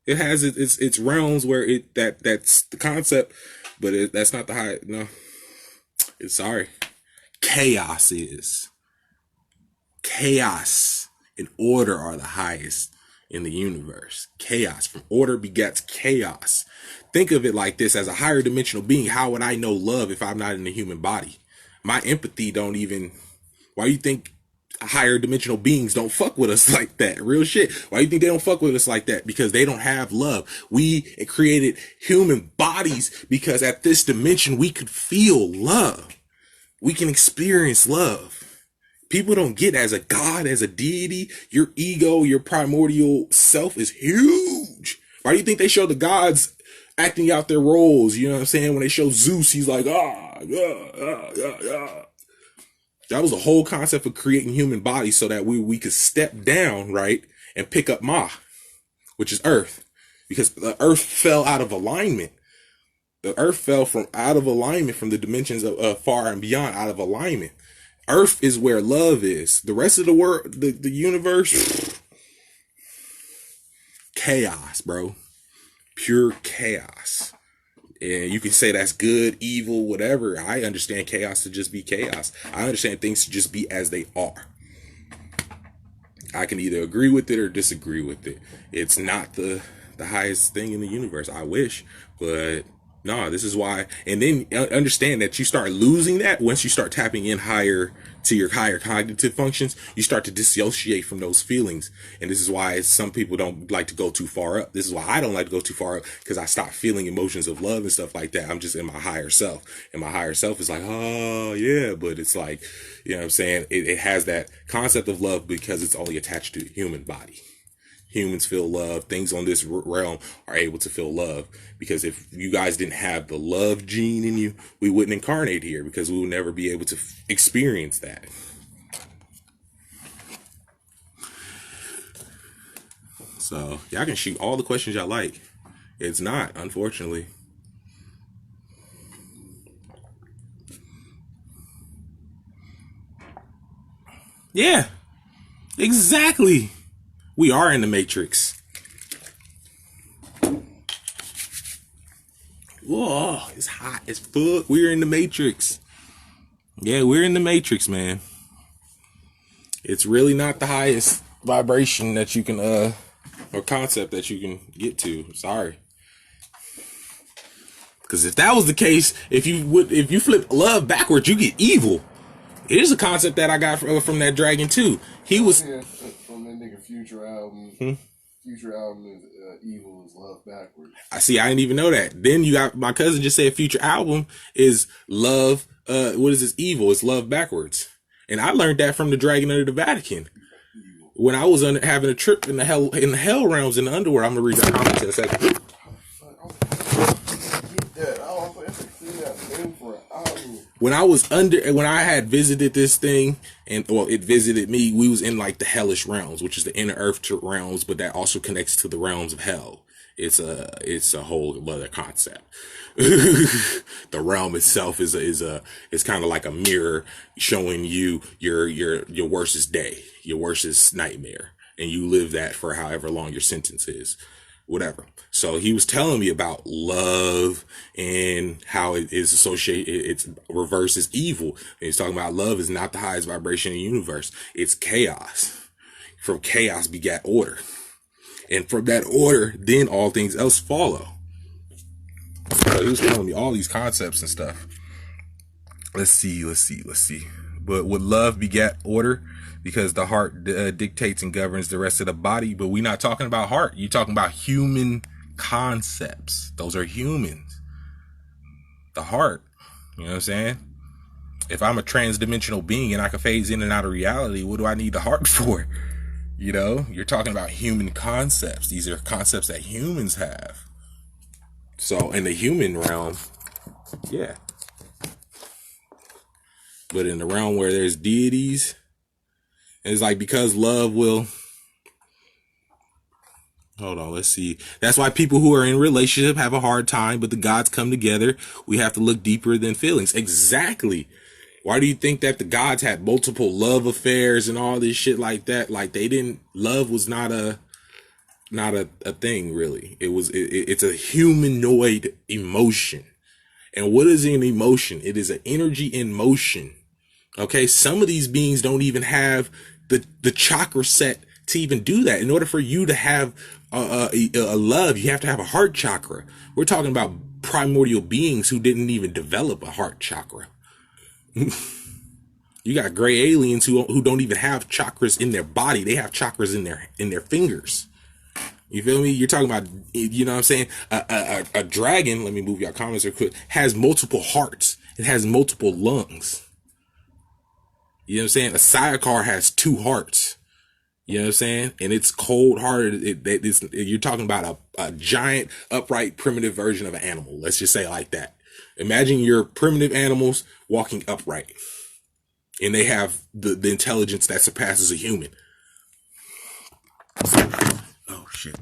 S1: It has its realms where that's the concept, but that's not the high. No. It's sorry. Chaos is. Chaos and order are the highest in the universe. Chaos. From order begets chaos. Think of it like this: as a higher dimensional being, how would I know love if I'm not in the human body? My empathy don't even. Why do you think higher dimensional beings don't fuck with us like that? Real shit. Why do you think they don't fuck with us like that? Because they don't have love. We created human bodies because at this dimension we could feel love. We can experience love. People don't get, as a god, as a deity, your ego, your primordial self is huge. Why do you think they show the gods acting out their roles? You know what I'm saying? When they show Zeus, he's like, That was the whole concept of creating human bodies so that we could step down, right, and pick up Ma, which is Earth. Because the Earth fell out of alignment. The Earth fell out of alignment from the dimensions of far and beyond, out of alignment. Earth is where love is. The rest of the world, the universe, chaos, bro. Pure chaos. And you can say that's good, evil, whatever. I understand chaos to just be chaos. I understand things to just be as they are. I can either agree with it or disagree with it. It's not the highest thing in the universe. I wish, but no, this is why. And then understand that you start losing that once you start tapping in higher to your higher cognitive functions. You start to dissociate from those feelings. And this is why some people don't like to go too far up. This is why I don't like to go too far up, because I stop feeling emotions of love and stuff like that. I'm just in my higher self. And my higher self is like, oh, yeah. But it's like, you know what I'm saying? It has that concept of love because it's only attached to the human body. Humans feel love. Things on this realm are able to feel love, because if you guys didn't have the love gene in you, we wouldn't incarnate here, because we would never be able to experience that. So y'all can shoot all the questions y'all like. It's not, unfortunately. Yeah, exactly. We are in the Matrix. Whoa, it's hot as fuck. We're in the Matrix. Yeah, we're in the Matrix, man. It's really not the highest vibration that you can or concept that you can get to. Sorry. Because if that was the case, if you flip love backwards, you get evil. Here's a concept that I got from that dragon too. He was
S2: from that nigga Future album. Future album is evil is love backwards.
S1: I see. I didn't even know that. Then you got my cousin just said Future album is love. What is this? Evil. It's love backwards. And I learned that from the Dragon under the Vatican. When I was having a trip in the hell realms in the underworld. I'm gonna read that comment in a second. When I had visited this thing, and well, it visited me, we was in like the hellish realms, which is the inner earth realms, but that also connects to the realms of hell. It's a whole other concept. The realm itself is kind of like a mirror showing you your worstest day, your worstest nightmare, and you live that for however long your sentence is. Whatever. So he was telling me about love and how it is associated, it's reverses evil. And he's talking about love is not the highest vibration in the universe. It's chaos. From chaos begat order. And from that order, then all things else follow. So he was telling me all these concepts and stuff. Let's see. But would love begat order? Because the heart dictates and governs the rest of the body. But we're not talking about heart. You're talking about human concepts. Those are humans. The heart. You know what I'm saying? If I'm a trans-dimensional being and I can phase in and out of reality, what do I need the heart for? You know, you're talking about human concepts. These are concepts that humans have. So in the human realm, yeah. But in the realm where there's deities, it's like because love will. Hold on, let's see. That's why people who are in relationship have a hard time, but the gods come together. We have to look deeper than feelings. Exactly. Why do you think that the gods had multiple love affairs and all this shit like that? Like they didn't. Love was not a thing really. It's a humanoid emotion. And what is an emotion? It is an energy in motion. Okay, some of these beings don't even have the chakra set to even do that. In order for you to have a love, you have to have a heart chakra. We're talking about primordial beings who didn't even develop a heart chakra. You got gray aliens who don't even have chakras in their body. They have chakras in their fingers. You feel me? You're talking about, you know what I'm saying? A dragon, let me move your comments real quick, has multiple hearts. It has multiple lungs. You know what I'm saying? A sidecar has 2 hearts. You know what I'm saying? And it's cold hearted. You're talking about a giant, upright, primitive version of an animal. Let's just say it like that. Imagine your primitive animals walking upright. And they have the intelligence that surpasses a human. Oh, shit.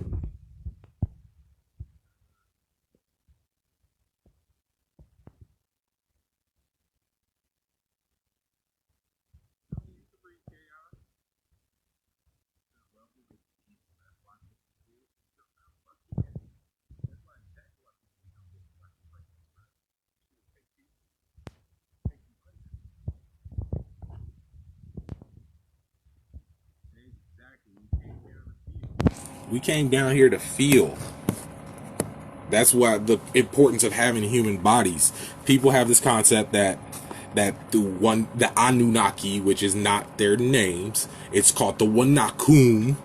S1: We came down here to feel. That's why the importance of having human bodies. People have this concept that the Anunnaki, which is not their names, it's called the Wanakum,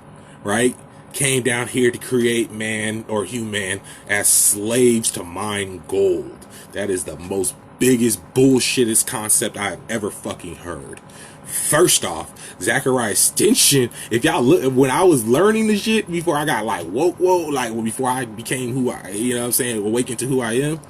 S1: right? Came down here to create man or human as slaves to mine gold. That is the most biggest bullshittest concept I have ever fucking heard. First off, Zachariah Stinson, if y'all look, when I was learning the shit before I got like woke, like before I became who I, you know what I'm saying, awakened to who I am.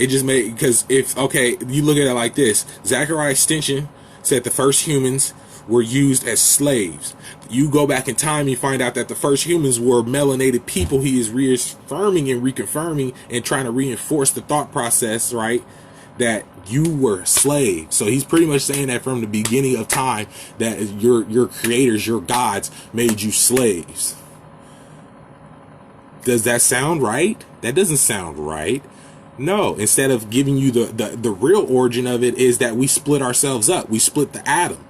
S1: It just made, because if, okay, you look at it like this, Zachariah Stinson said the first humans were used as slaves. You go back in time, you find out that the first humans were melanated people. He is reaffirming and reconfirming and trying to reinforce the thought process, right? That you were slaves. So he's pretty much saying that from the beginning of time, that your creators, your gods, made you slaves. Does that sound right? That doesn't sound right. No, instead of giving you the real origin of it is that we split ourselves up. We split the atom.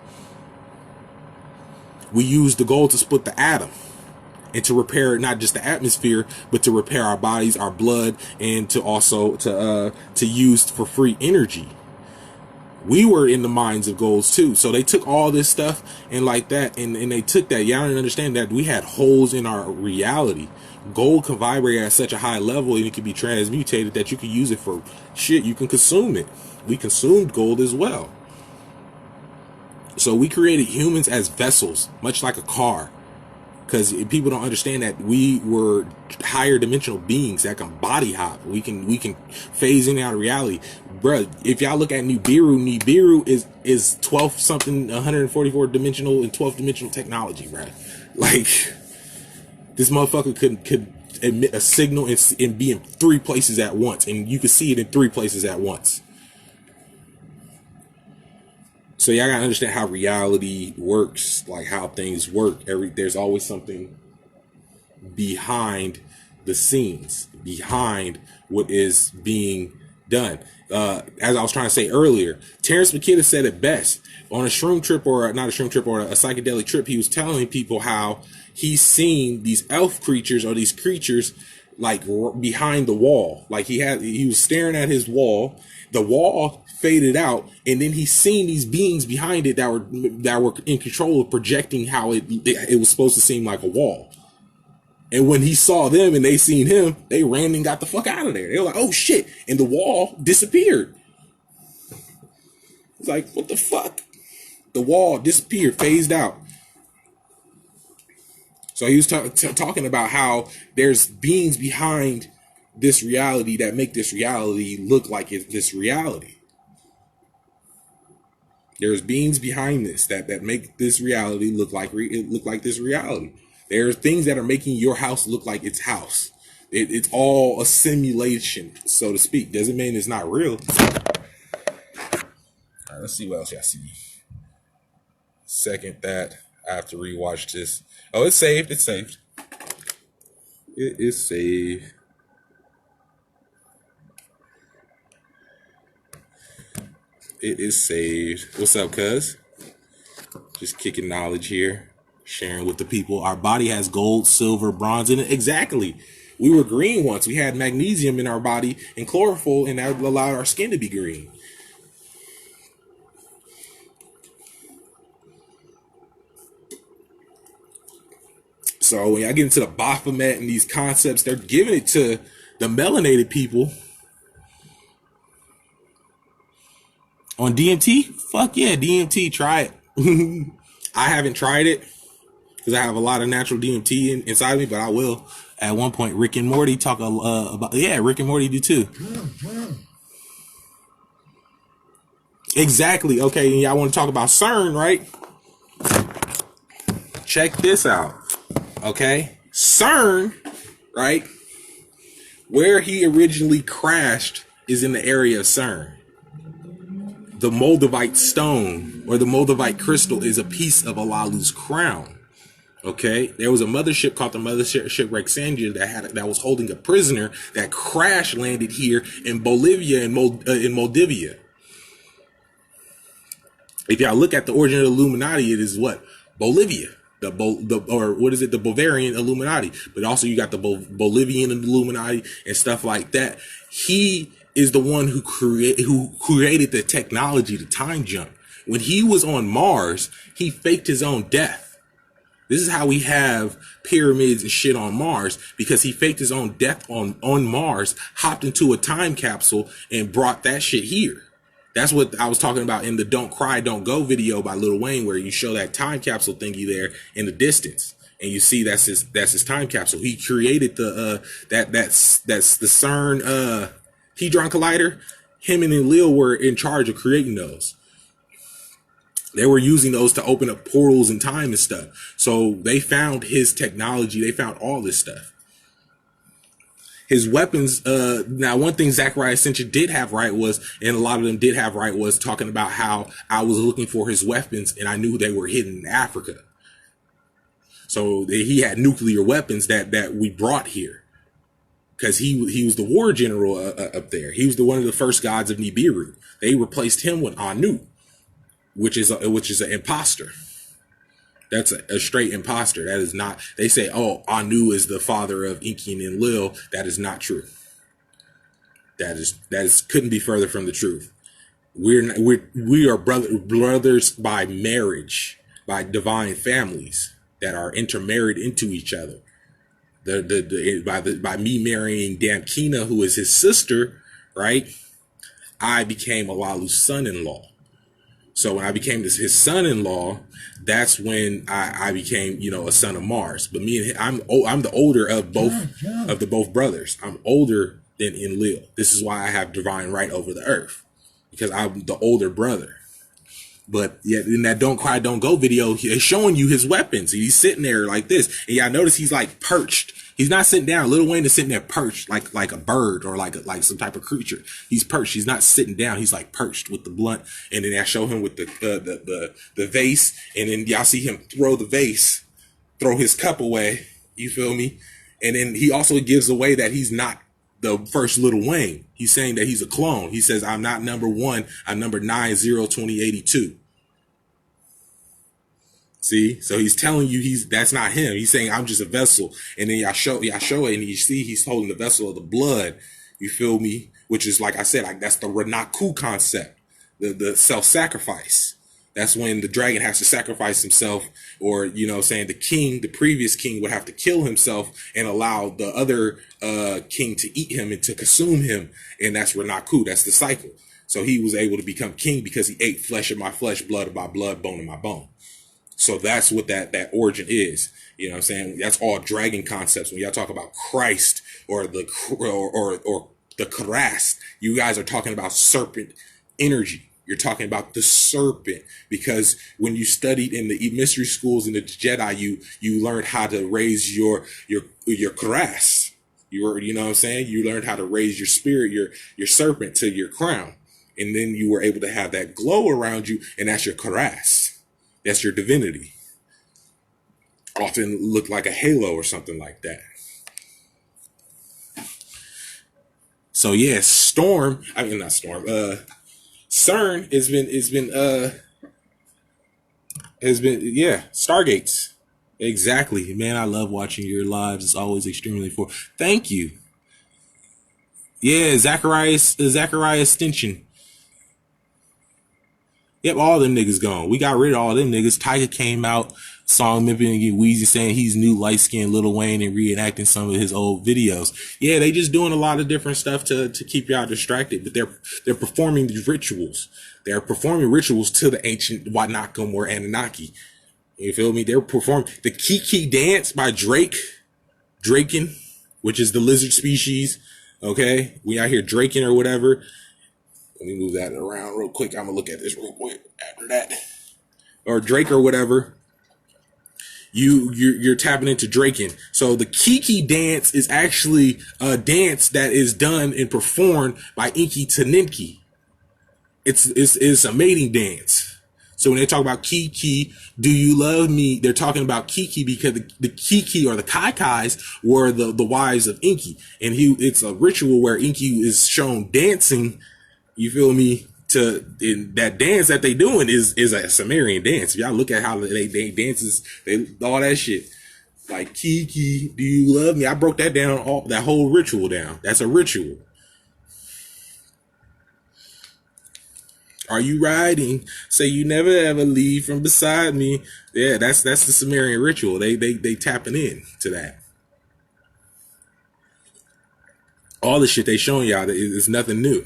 S1: We use the gold to split the atom and to repair not just the atmosphere, but to repair our bodies, our blood, and to also to use for free energy. We were in the mines of golds too. So they took all this stuff and like that, and they took that. Y'all don't understand that we had holes in our reality. Gold can vibrate at such a high level and it can be transmutated that you can use it for shit. You can consume it. We consumed gold as well. So we created humans as vessels, much like a car. Because people don't understand that we were higher dimensional beings that can body hop. We can phase in and out of reality. Bruh, if y'all look at Nibiru is 12 something, 144 dimensional and 12 dimensional technology, bruh. Like, this motherfucker could emit a signal and be in 3 places at once. And you can see it in 3 places at once. So y'all gotta understand how reality works, like how things work. There's always something behind the scenes, behind what is being done. As I was trying to say earlier, Terrence McKenna said it best on a shroom trip, or not a shroom trip, or a psychedelic trip. He was telling people how he's seen these elf creatures or these creatures like behind the wall. Like he was staring at his wall. The wall faded out, and then he's seen these beings behind it that were in control of projecting how it was supposed to seem like a wall. And when he saw them and they seen him, they ran and got the fuck out of there. They were like, "Oh shit!" And the wall disappeared. It's like, what the fuck? The wall disappeared, phased out. So he was talking about how there's beings behind this reality that make this reality look like it's this reality. There's beings behind this that make this reality look like this reality. There are things that are making your house look like its house. It's all a simulation, so to speak. Doesn't mean it's not real. All right, let's see what else y'all see. Second that, I have to rewatch this. Oh, it's saved. It's saved. It is saved. It is saved. What's up, cuz? Just kicking knowledge here, sharing with the people. Our body has gold, silver, bronze in it. Exactly. We were green once. We had magnesium in our body and chlorophyll, and that allowed our skin to be green. So when I get into the Baphamet and these concepts, they're giving it to the melanated people. On DMT? Fuck yeah, DMT, try it. I haven't tried it because I have a lot of natural DMT inside of me, but I will. At one point, Rick and Morty talk about, yeah, Rick and Morty do too. Exactly. Okay, and y'all want to talk about CERN, right? Check this out. Okay, CERN, right? Where he originally crashed is in the area of CERN. The Moldavite stone or the Moldavite crystal is a piece of Alalu's crown. Okay, there was a mothership called the Mothership Rexandria that was holding a prisoner that crash landed here in Bolivia and in Moldavia. If y'all look at the origin of the Illuminati, it is what? Bolivia. The Bavarian Illuminati. But also you got the Bolivian Illuminati and stuff like that. He is the one who created the technology to time jump. When he was on Mars, he faked his own death. This is how we have pyramids and shit on Mars, because he faked his own death on Mars, hopped into a time capsule and brought that shit here. That's what I was talking about in the Don't Cry, Don't Go video by Lil Wayne, where you show that time capsule thingy there in the distance. And you see that's his time capsule. He created that's the CERN Hadron Collider. Him and Lil were in charge of creating those. They were using those to open up portals in time and stuff. So they found his technology. They found all this stuff. His weapons. Now, one thing Zachariah Ascension did have right was, and a lot of them did have right, was talking about how I was looking for his weapons and I knew they were hidden in Africa. So he had nuclear weapons that we brought here because he was the war general up there. He was one of the first gods of Nibiru. They replaced him with Anu, which is an imposter. That's a straight imposter. That is not. They say, oh, Anu is the father of Enki and Enlil. That is not true. That is couldn't be further from the truth. We are brothers by marriage, by divine families that are intermarried into each other. By me marrying Damkina, who is his sister, right? I became Alalu's son-in-law. So when I became his son-in-law, that's when I became, a son of Mars. But me and him, I'm the older of both brothers. I'm older than Enlil. This is why I have divine right over the earth, because I'm the older brother. But yet in that Don't Cry, Don't Go video, he's showing you his weapons. He's sitting there like this. And y'all notice he's like perched. He's not sitting down. Lil Wayne is sitting there perched like a bird or like some type of creature. He's perched. He's not sitting down. He's like perched with the blunt. And then I show him with the vase. And then y'all see him throw his cup away. You feel me? And then he also gives away that he's not the first Lil Wayne. He's saying that he's a clone. He says, I'm not number 1. I'm number 902082. See, so he's telling you that's not him. He's saying I'm just a vessel, and then y'all show it, and you see he's holding the vessel of the blood. You feel me? Which is, like I said, that's the Renaku concept, the self-sacrifice. That's when the dragon has to sacrifice himself, or the previous king would have to kill himself and allow the other king to eat him and to consume him, and that's Renaku. That's the cycle. So he was able to become king because he ate flesh of my flesh, blood of my blood, bone of my bone. So that's what that origin is. You know what I'm saying? That's all dragon concepts. When y'all talk about Christ or the Christ, you guys are talking about serpent energy. You're talking about the serpent, because when you studied in the mystery schools in the Jedi, you learned how to raise your Christ. You know what I'm saying? You learned how to raise your spirit, your serpent to your crown. And then you were able to have that glow around you, and that's your Christ. That's your divinity. Often look like a halo or something like that. So yeah, CERN has been Stargates. Exactly. Man, I love watching your lives. It's always extremely informative. Thank you. Yeah, Zachariah Extension. Yep, all them niggas gone. We got rid of all them niggas. Tyga came out, song mimicking and get Weezy saying he's new light-skinned Lil Wayne and reenacting some of his old videos. Yeah, they just doing a lot of different stuff to keep y'all distracted, but they're performing these rituals. They're performing rituals to the ancient Wanakum or Anunnaki. You feel me? They're performing the Kiki dance by Draken, which is the lizard species. Okay, we out here draking or whatever. Let me move that around real quick. I'm gonna look at this real quick after that. Or Drake or whatever. You're tapping into Draken. So the Kiki dance is actually a dance that is done and performed by Inky Taninki. It's a mating dance. So when they talk about Kiki, do you love me? They're talking about Kiki because the Kiki or the Kaikais were the wives of Inky, and it's a ritual where Inky is shown dancing. You feel me? That dance that they doing is a Sumerian dance. If y'all look at how they dances, all that shit. Like Kiki, do you love me? I broke that down, that whole ritual down. That's a ritual. Are you riding? Say you never ever leave from beside me. Yeah, that's the Sumerian ritual. They tapping in to that. All the shit they showing y'all is nothing new.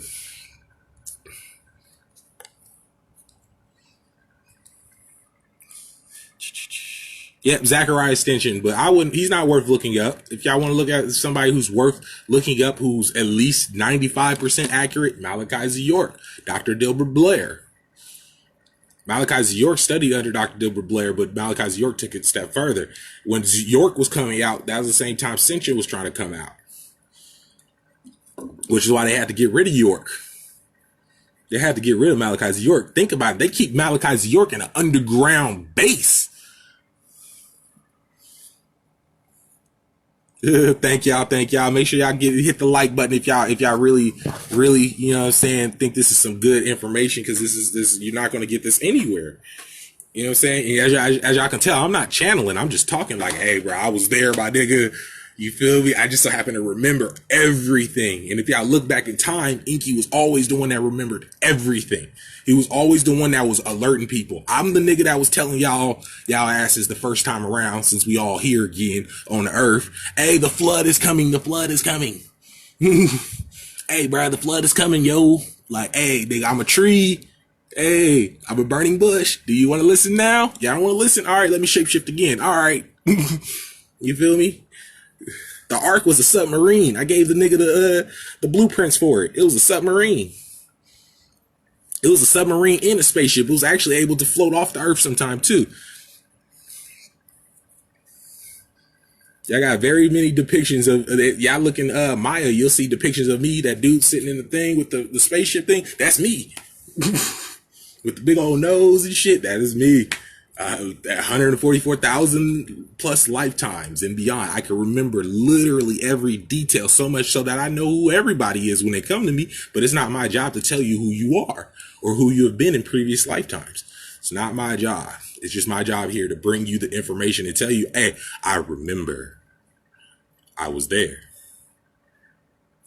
S1: Yep, Zachariah Extension, but he's not worth looking up. If y'all want to look at somebody who's worth looking up, who's at least 95% accurate, Malachi Z. York, Dr. Dilbert Blair. Malachi Z. York studied under Dr. Dilbert Blair, but Malachi Z. York took it a step further. When York was coming out, that was the same time Cincha was trying to come out, which is why they had to get rid of York. They had to get rid of Malachi Z. York. Think about it. They keep Malachi Z. York in an underground base. Thank y'all. Make sure y'all hit the like button if y'all really, you know what I'm saying, think this is some good information, because this you're not going to get this anywhere. You know what I'm saying? As y'all can tell, I'm not channeling. I'm just talking like, hey, bro, I was there, my nigga. You feel me? I just so happen to remember everything. And if y'all look back in time, Inky was always the one that remembered everything. He was always the one that was alerting people. I'm the nigga that was telling y'all asses the first time around, since we all here again on the earth. Hey, the flood is coming. The flood is coming. Hey, bro, the flood is coming, yo. Like, hey, nigga, I'm a tree. Hey, I'm a burning bush. Do you want to listen now? Y'all don't want to listen? All right, let me shapeshift again. All right. You feel me? The Ark was a submarine. I gave the nigga the blueprints for it. It was a submarine. It was a submarine and a spaceship. It was actually able to float off the earth sometime too. Y'all got very many depictions of y'all looking Maya. You'll see depictions of me, that dude sitting in the thing with the spaceship thing. That's me. With the big old nose and shit. That is me. 144,000 plus lifetimes and beyond. I can remember literally every detail, so much so that I know who everybody is when they come to me, but it's not my job to tell you who you are or who you have been in previous lifetimes. It's not my job. It's just my job here to bring you the information and tell you, hey, I remember. I was there.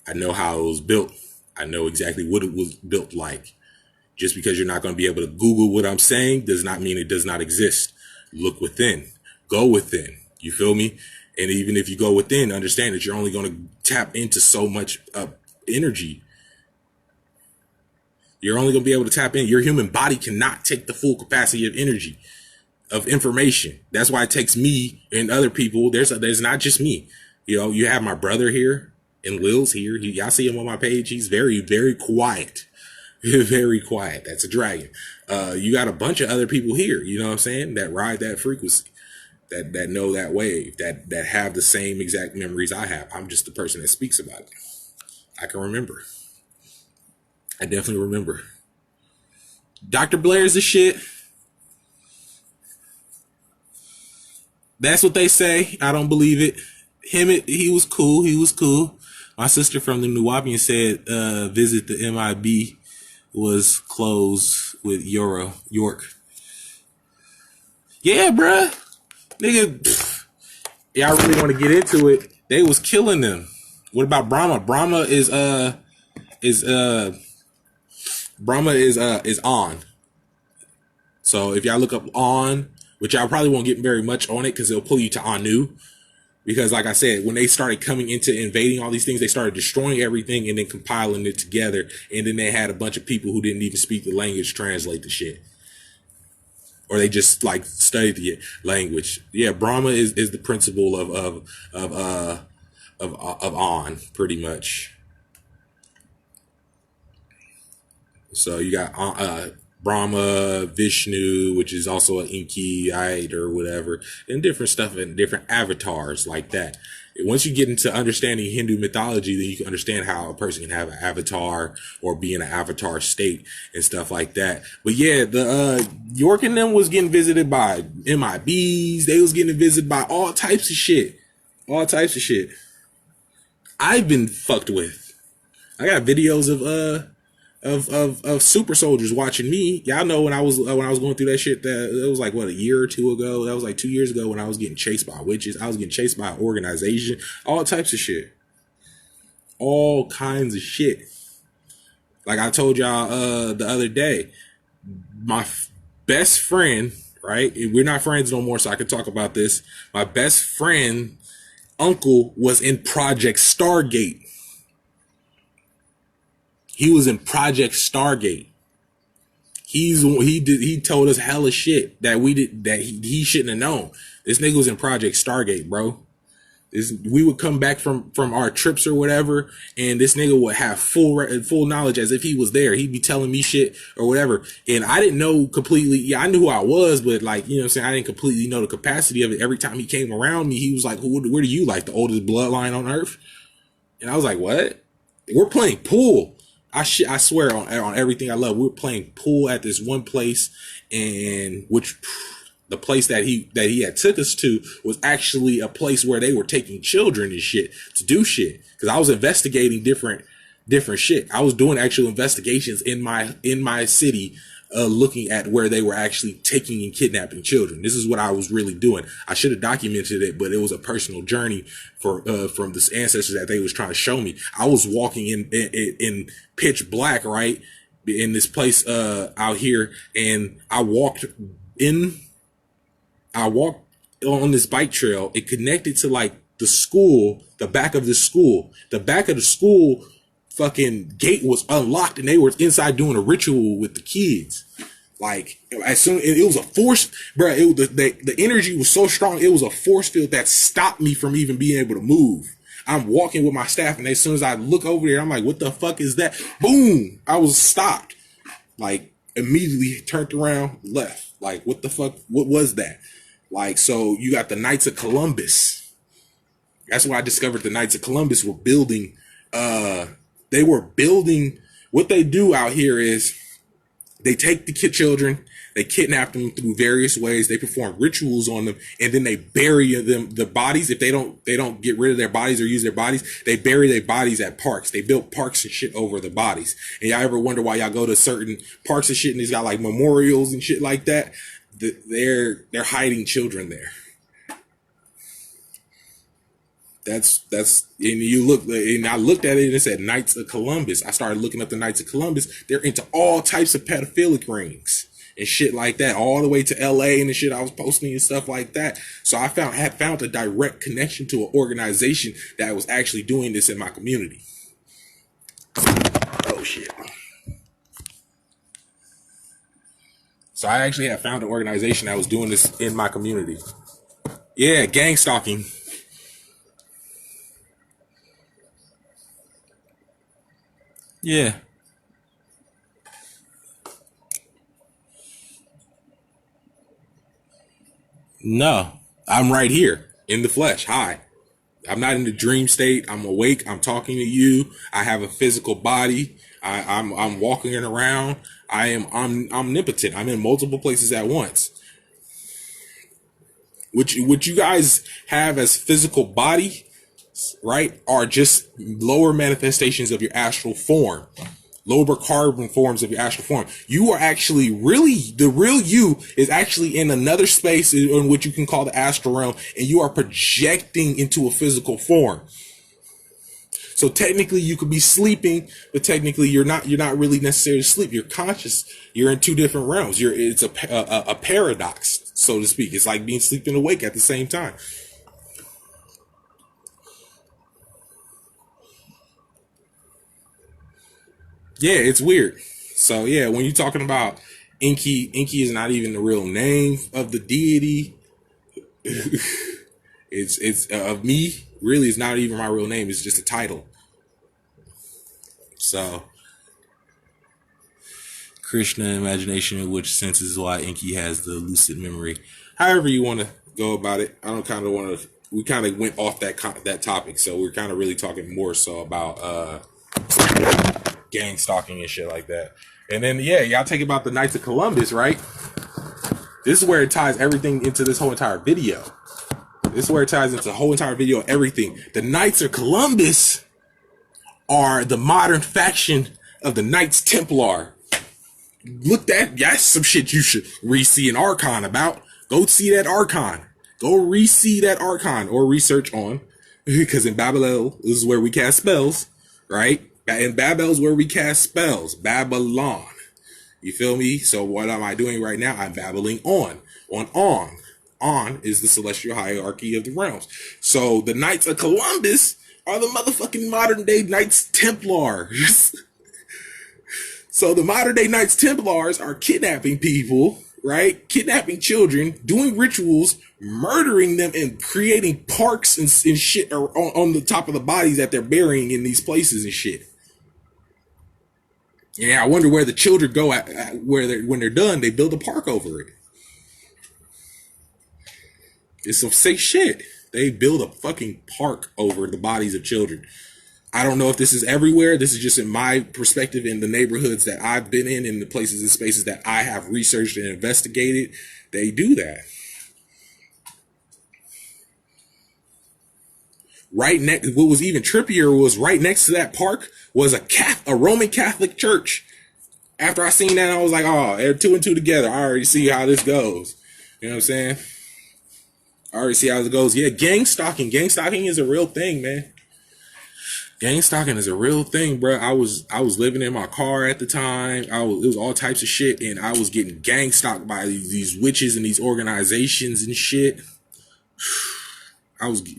S1: I know how it was built. I know exactly what it was built like. Just because you're not going to be able to Google what I'm saying does not mean it does not exist. Look within. Go within. You feel me? And even if you go within, understand that you're only going to tap into so much energy. You're only going to be able to tap in. Your human body cannot take the full capacity of energy, of information. That's why it takes me and other people. There's not just me. You know, you have my brother here and Lil's here. Y'all see him on my page. He's very, very quiet. Very quiet. That's a dragon. You got a bunch of other people here, you know what I'm saying, that ride that frequency, that know that wave, that have the same exact memories I have. I'm just the person that speaks about it. I can remember. I definitely remember. Dr. Blair's the shit. That's what they say. I don't believe it. He was cool. He was cool. My sister from the Nuwapian said, visit the MIB was closed with York. Yeah, bruh. Nigga, y'all really want to get into it. They was killing them. What about Brahma? Brahma is on. So if y'all look up on, which y'all probably won't get very much on it because it'll pull you to Anu. Because like I said, when they started coming into invading all these things, they started destroying everything and then compiling it together. And then they had a bunch of people who didn't even speak the language translate the shit. Or they just like studied the language. Yeah, Brahma is the principle of on, pretty much. So you got Brahma, Vishnu, which is also an Inkyite or whatever, and different stuff and different avatars like that. Once you get into understanding Hindu mythology, then you can understand how a person can have an avatar or be in an avatar state and stuff like that. But yeah, the York and them was getting visited by MIBs. They was getting visited by all types of shit. All types of shit. I've been fucked with. I got videos of super soldiers watching me. Y'all know when I was going through that shit, that it was like what, a year or two ago. That was like 2 years ago when I was getting chased by witches. I was getting chased by an organization. All types of shit. All kinds of shit. Like I told y'all the other day, my best friend, right? We're not friends no more, so I can talk about this. My best friend uncle was in Project Stargate. He was in Project Stargate. He told us hella shit that he shouldn't have known. This nigga was in Project Stargate, bro. We would come back from our trips or whatever, and this nigga would have full knowledge as if he was there. He'd be telling me shit or whatever, and I didn't know completely. Yeah, I knew who I was, but like, you know what I'm saying, I didn't completely know the capacity of it. Every time he came around me, he was like, where do you like, the oldest bloodline on earth? And I was like, what? We're playing pool. I swear on everything I love, we were playing pool at this one place, and the place that he had took us to was actually a place where they were taking children and shit to do shit. Cause I was investigating different shit. I was doing actual investigations in my city, looking at where they were actually taking and kidnapping children. This is what I was really doing. I should have documented it, but it was a personal journey from the ancestors that they was trying to show me. I was walking in pitch black, right, in this place out here, and I walked on this bike trail. It connected to like the school, the back of the school. The back of the school fucking gate was unlocked, and they were inside doing a ritual with the kids. Like, as soon, it was a force, bro. The energy was so strong. It was a force field that stopped me from even being able to move. I'm walking with my staff, and as soon as I look over there, I'm like, what the fuck is that? Boom! I was stopped. Like, immediately turned around, left. Like, what the fuck? What was that? Like, so you got the Knights of Columbus. That's why I discovered the Knights of Columbus were building, what they do out here is they take the children, they kidnap them through various ways, they perform rituals on them, and then they bury the bodies. If they don't get rid of their bodies or use their bodies, they bury their bodies at parks. They built parks and shit over the bodies. And y'all ever wonder why y'all go to certain parks and shit and these got like memorials and shit like that? They're hiding children there. That's and you look, and I looked at it and it said Knights of Columbus. I started looking up the Knights of Columbus. They're into all types of pedophilic rings and shit like that, all the way to LA and the shit I was posting and stuff like that. So I had found a direct connection to an organization that was actually doing this in my community. Oh shit. So I actually had found an organization that was doing this in my community. Yeah, gang stalking. Yeah. No, I'm right here in the flesh. Hi. I'm not in the dream state. I'm awake. I'm talking to you. I have a physical body. I'm walking around. I'm omnipotent. I'm in multiple places at once. What you guys have as physical body, right, are just lower manifestations of your astral form. Lower carbon forms of your astral form. You are actually the real you is actually in another space in what you can call the astral realm, and you are projecting into a physical form. So technically you could be sleeping, but technically you're not really necessarily asleep. You're conscious. You're in two different realms. It's a paradox, so to speak. It's like being sleeping and awake at the same time. Yeah, it's weird. So yeah, when you're talking about Inky is not even the real name of the deity. it's of me. Really, it's not even my real name. It's just a title. So Krishna, imagination, which senses why Inky has the lucid memory. However you want to go about it. I don't kind of want to. We kind of went off that topic, so we're kind of really talking more so about gang stalking and shit like that. And then yeah, y'all take about the Knights of Columbus, right? This is where it ties everything into this whole entire video. This is where it ties into the whole entire video, everything. The Knights of Columbus are the modern faction of the Knights Templar. Look, that's some shit you should re-see an Archon about. Go see that Archon. Go re-see that Archon or research on. Because in Babylon, this is where we cast spells, right? In Babel is where we cast spells. Babylon. You feel me? So what am I doing right now? I'm babbling on. On is the celestial hierarchy of the realms. So the Knights of Columbus are the motherfucking modern day Knights Templars. So the modern day Knights Templars are kidnapping people, right? Kidnapping children, doing rituals, murdering them, and creating parks and shit on the top of the bodies that they're burying in these places and shit. Yeah, I wonder where the children go when they're done. They build a park over it. It's some sick shit. They build a fucking park over the bodies of children. I don't know if this is everywhere. This is just in my perspective in the neighborhoods that I've been in the places and spaces that I have researched and investigated. They do that. Right next, what was even trippier was right next to that park was a Roman Catholic church. After I seen that, I was like, oh, they're two and two together. I already see how this goes. You know what I'm saying? I already see how it goes. Yeah, gang stalking. Gang stalking is a real thing, man. Gang stalking is a real thing, bro. I was living in my car at the time. It was all types of shit, and I was getting gang stalked by these witches and these organizations and shit.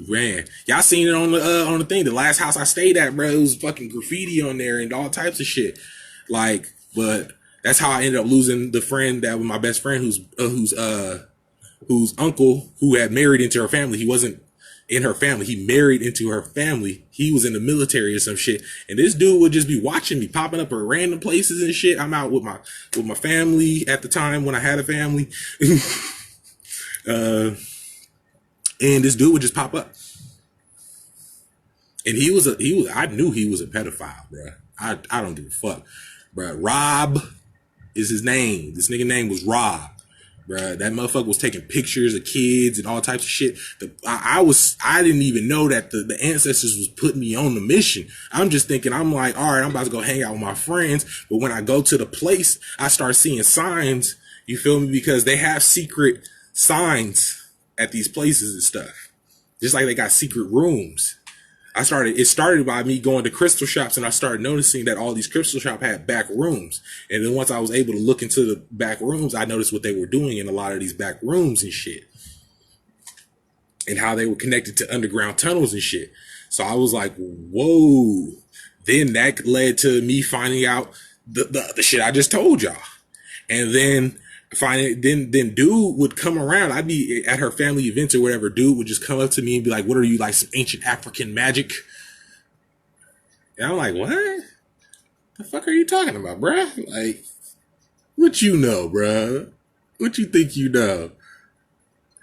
S1: Man, y'all seen it on the thing. The last house I stayed at, bro, it was fucking graffiti on there and all types of shit. Like, but that's how I ended up losing the friend that was my best friend, whose uncle who had married into her family. He wasn't in her family. He married into her family. He was in the military or some shit. And this dude would just be watching me, popping up at random places and shit. I'm out with my family at the time when I had a family. And this dude would just pop up. And I knew he was a pedophile, bro. I don't give a fuck, bro. Rob is his name. This nigga name was Rob. Bruh, that motherfucker was taking pictures of kids and all types of shit. I didn't even know that the ancestors was putting me on the mission. I'm just thinking, I'm like, all right, I'm about to go hang out with my friends. But when I go to the place, I start seeing signs, you feel me? Because they have secret signs at these places and stuff. Just like they got secret rooms. It started by me going to crystal shops, and I started noticing that all these crystal shops had back rooms. And then once I was able to look into the back rooms, I noticed what they were doing in a lot of these back rooms and shit. And how they were connected to underground tunnels and shit. So I was like, whoa. Then that led to me finding out the shit I just told y'all. And then then dude would come around. I'd be at her family events or whatever. Dude would just come up to me and be like, what are you, like some ancient African magic? And I'm like, what the fuck are you talking about, bruh? Like, what you know, bruh? What you think you know?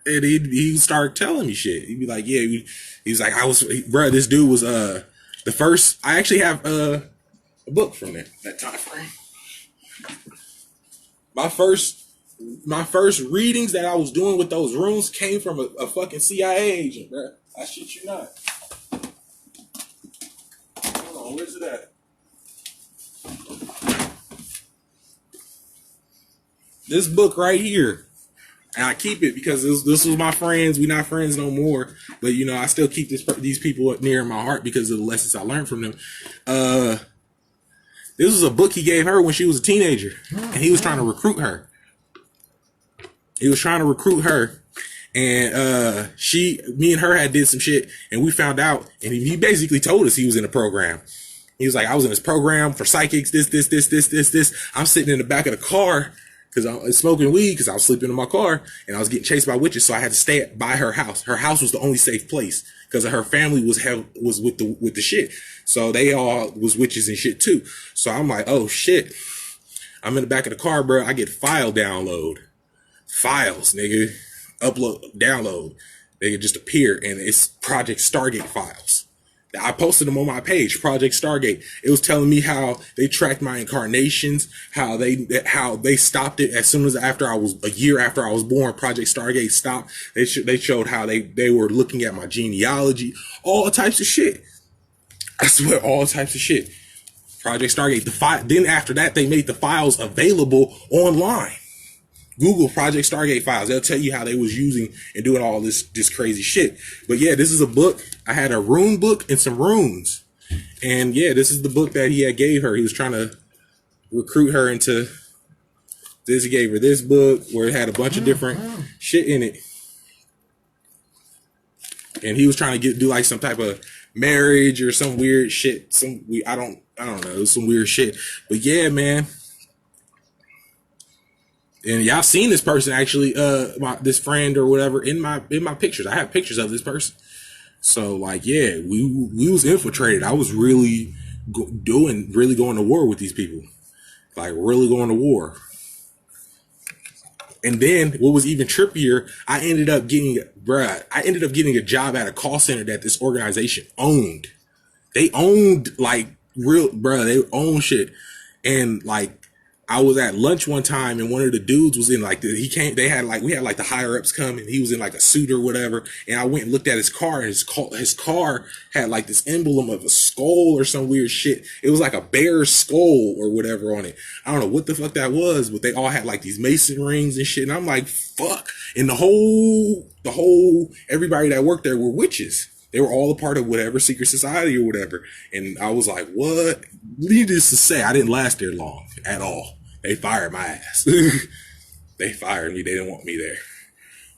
S1: And he'd start telling me shit. He'd be like, yeah, he's like, bruh, this dude was the first. I actually have a book from that time frame. My first readings that I was doing with those rooms came from a fucking CIA agent, bro. I shit you not. Hold on, where's it at? This book right here. And I keep it because this was my friends. We're not friends no more. But, you know, I still keep these people up near my heart because of the lessons I learned from them. This was a book he gave her when she was a teenager. And he was trying to recruit her. And me and her had did some shit, and we found out, and he basically told us he was in a program. He was like, I was in this program for psychics, this. I'm sitting in the back of the car because I was smoking weed because I was sleeping in my car, and I was getting chased by witches, so I had to stay by her house. Her house was the only safe place because her family was with the shit. So they all was witches and shit too. So I'm like, oh shit. I'm in the back of the car, bro. I get file download. Files, nigga. Upload, download. They could just appear, and it's Project Stargate files. I posted them on my page, Project Stargate. It was telling me how they tracked my incarnations, how they stopped it as soon as a year after I was born. Project Stargate stopped. They showed how they were looking at my genealogy, all types of shit. I swear, all types of shit. Project Stargate. Then after that, they made the files available online. Google Project Stargate files. They'll tell you how they was using and doing all this crazy shit. But yeah, this is a book. I had a rune book and some runes. And yeah, this is the book that he had gave her. He was trying to recruit her into this. He gave her this book where it had a bunch of different shit in it. And he was trying to do like some type of marriage or some weird shit. I don't know. It was some weird shit. But yeah, man. And y'all seen this person actually, this friend or whatever in my pictures. I have pictures of this person. So like, yeah, we was infiltrated. I was really really going to war with these people, like really going to war. And then what was even trippier, I ended up getting a job at a call center that this organization owned. They owned like they own shit. And like, I was at lunch one time and one of the dudes was in like we had the higher ups come and he was in like a suit or whatever. And I went and looked at his car and his car had like this emblem of a skull or some weird shit. It was like a bear's skull or whatever on it. I don't know what the fuck that was, but they all had like these Mason rings and shit. And I'm like, fuck. And the whole everybody that worked there were witches. They were all a part of whatever secret society or whatever. And I was like, what? Needless to say, I didn't last there long at all. They fired my ass. They fired me. They didn't want me there.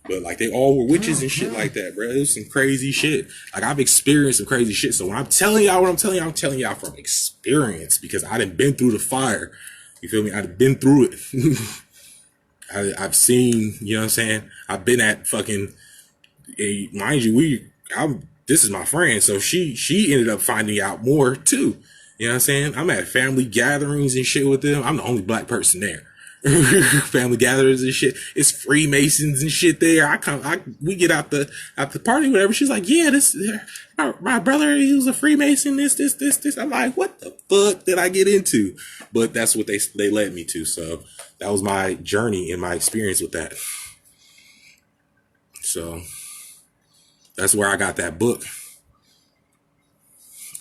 S1: But like, they all were witches and shit like that, bro. It was some crazy shit. Like, I've experienced some crazy shit. So when I'm telling y'all what I'm telling y'all from experience, because I done been through the fire. You feel me? I've been through it. I've seen, you know what I'm saying? I've been at fucking, mind you, this is my friend, so she ended up finding out more too. You know what I'm saying? I'm at family gatherings and shit with them. I'm the only black person there. Family gatherings and shit. It's Freemasons and shit there. We get out the party, whatever. She's like, yeah, my brother, he was a Freemason, this. I'm like, what the fuck did I get into? But that's what they led me to. So that was my journey and my experience with that. So that's where I got that book.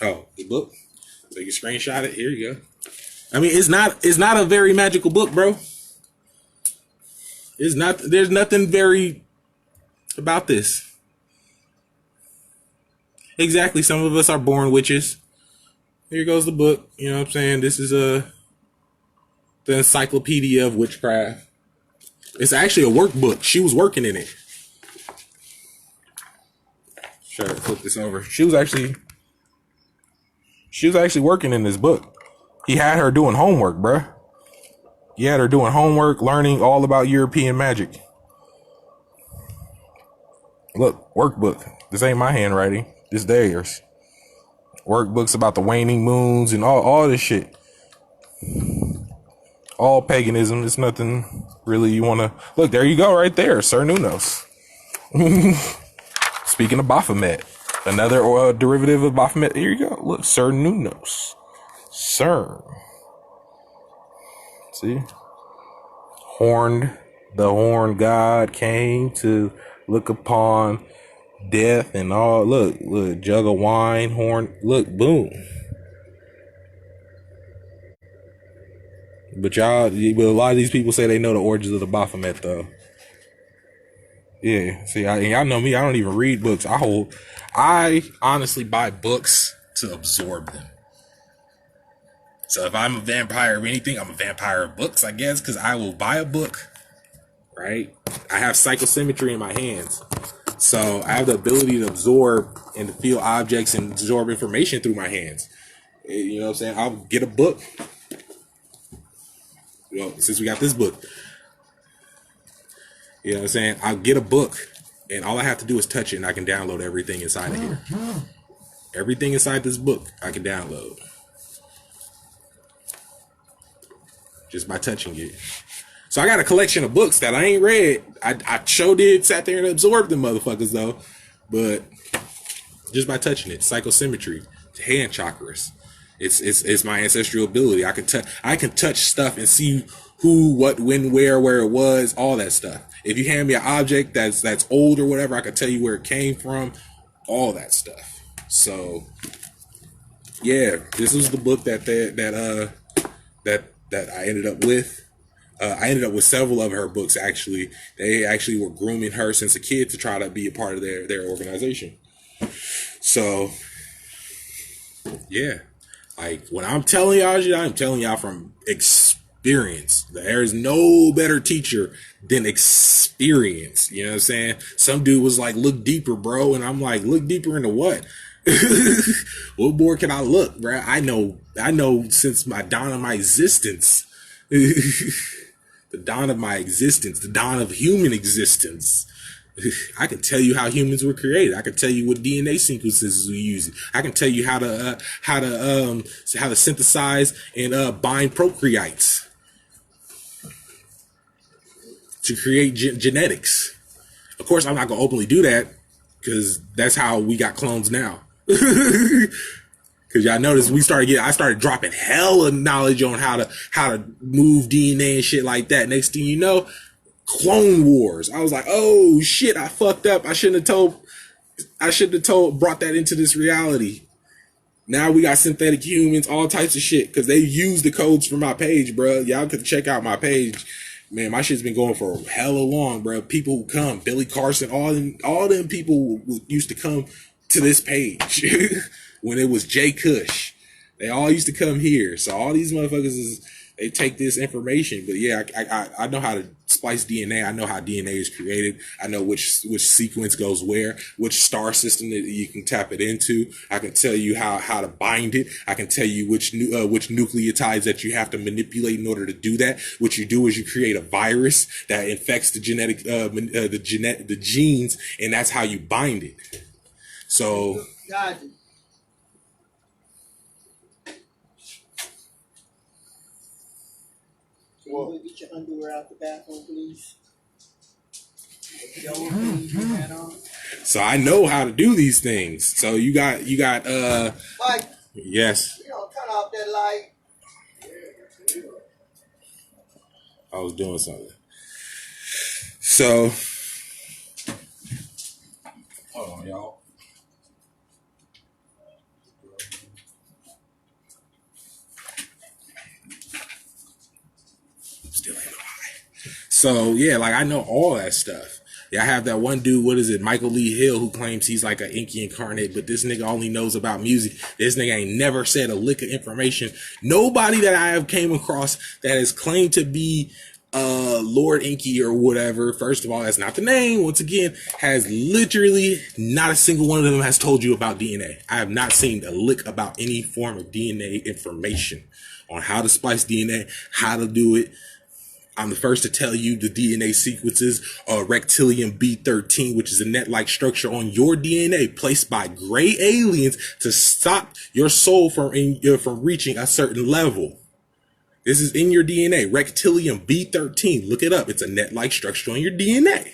S1: Oh, the book. So you can screenshot it. Here you go. I mean, it's not a very magical book, bro. It's not. There's nothing very about this. Exactly. Some of us are born witches. Here goes the book. You know what I'm saying? This is the Encyclopedia of Witchcraft. It's actually a workbook. She was working in it. Sure, flip this over. She was actually working in this book. He had her doing homework, bruh. He had her doing homework, learning all about European magic. Look, workbook. This ain't my handwriting. This theirs. Workbooks about the waning moons and all this shit. All paganism. It's nothing really you want to... Look, there you go right there. Sir Nunos. Speaking of Baphamet. Another derivative of Baphamet. Here you go. Look, Sir Nunos. Sir. See? The horned god came to look upon death and all. Look, jug of wine, horn. Look, boom. But a lot of these people say they know the origins of the Baphomet, though. Yeah, see, y'all know me. I don't even read books. I honestly buy books to absorb them. So if I'm a vampire of anything, I'm a vampire of books, I guess, because I will buy a book, right? I have psychosymmetry in my hands. So I have the ability to absorb and to feel objects and absorb information through my hands. You know what I'm saying? I'll get a book. Well, since we got this book. You know what I'm saying? I'll get a book, and all I have to do is touch it, and I can download everything inside of here. Everything inside this book, I can download. Just by touching it. So I got a collection of books that I ain't read. I sure did sat there and absorbed them motherfuckers, though. But just by touching it, psychosymmetry, hand chakras. It's my ancestral ability. I can touch stuff and see who, what, when, where it was, all that stuff. If you hand me an object that's old or whatever, I can tell you where it came from, all that stuff. So yeah, this was the book that I ended up with. I ended up with several of her books, actually. They actually were grooming her since a kid to try to be a part of their organization. So yeah, like when I'm telling y'all shit, I'm telling y'all from experience. There is no better teacher than experience. You know what I'm saying? Some dude was like, look deeper, bro. And I'm like, look deeper into what? What more can I look, bro? I know since my dawn of my existence the dawn of my existence, the dawn of human existence. I can tell you how humans were created. I can tell you what DNA sequences we use. I can tell you how to synthesize and bind prokaryotes to create genetics. Of course, I'm not gonna openly do that because that's how we got clones now. Because y'all notice I started dropping hella knowledge on how to move DNA and shit like that. Next thing you know, Clone Wars. I was like, oh shit, I fucked up. I shouldn't have brought that into this reality. Now we got synthetic humans, all types of shit, because they use the codes for my page, bro. Y'all could check out my page. Man, my shit's been going for hella long, bro. People who come, Billy Carson, all them people used to come to this page when it was Jay Cush. They all used to come here. So all these motherfuckers they take this information. But yeah, I know how to splice DNA. I know how DNA is created. I know which sequence goes where, which star system that you can tap it into. I can tell you how to bind it. I can tell you which nucleotides that you have to manipulate in order to do that. What you do is you create a virus that infects the the genes, and that's how you bind it. So.
S3: God. Can you get your underwear out the bathroom, please?
S1: So I know how to do these things. So you got
S3: Mike,
S1: yes.
S3: you know, turn off that light.
S1: I was doing something. So hold on, y'all. So yeah, like I know all that stuff. Yeah, I have that one dude, what is it, Michael Lee Hill, who claims he's like an Inky incarnate, but this nigga only knows about music. This nigga ain't never said a lick of information. Nobody that I have came across that has claimed to be Lord Inky or whatever, first of all, that's not the name, once again, has literally not a single one of them has told you about DNA. I have not seen a lick about any form of DNA information on how to splice DNA, how to do it. I'm the first to tell you the DNA sequences are Reptilium B13, which is a net-like structure on your DNA placed by gray aliens to stop your soul from reaching a certain level. This is in your DNA, Reptilium B13. Look it up. It's a net-like structure on your DNA.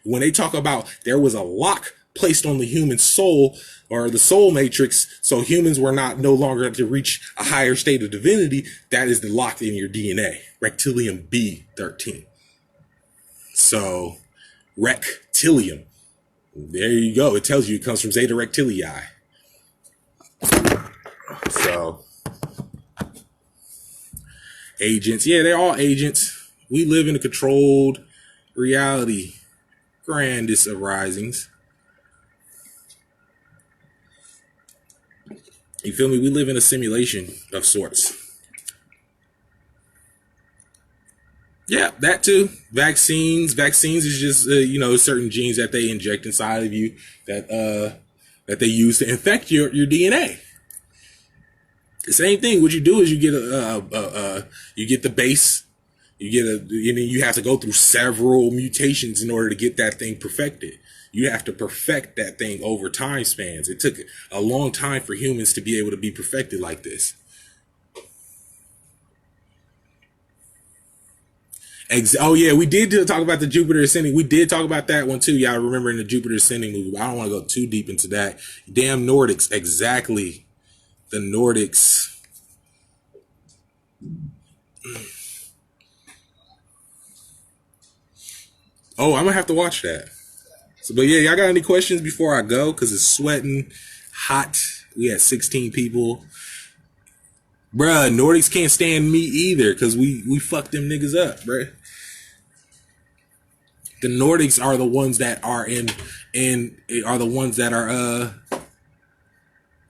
S1: When they talk about there was a lock placed on the human soul or the soul matrix, so humans were no longer to reach a higher state of divinity, that is the lock in your DNA, Reptilium B13. So, Reptilium, there you go. It tells you it comes from Zeta Reptilii. So, agents, yeah, they're all agents. We live in a controlled reality. Grandest of risings. You feel me? We live in a simulation of sorts. Yeah, that too. Vaccines is just certain genes that they inject inside of you that they use to infect your DNA. The same thing. What you do is you get you get the base. You have to go through several mutations in order to get that thing perfected. You have to perfect that thing over time spans. It took a long time for humans to be able to be perfected like this. Oh yeah, we did talk about the Jupiter Ascending. We did talk about that one too. Y'all remember in the Jupiter Ascending movie. I don't want to go too deep into that. Damn Nordics, exactly. The Nordics. Oh, I'm gonna have to watch that. So, but yeah, y'all got any questions before I go? Because it's sweating, hot. We had 16 people. Bruh, Nordics can't stand me either because we fucked them niggas up, bruh. The Nordics are the ones that are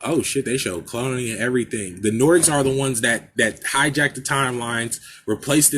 S1: oh shit, they show cloning and everything. The Nordics are the ones that hijacked the timelines, replaced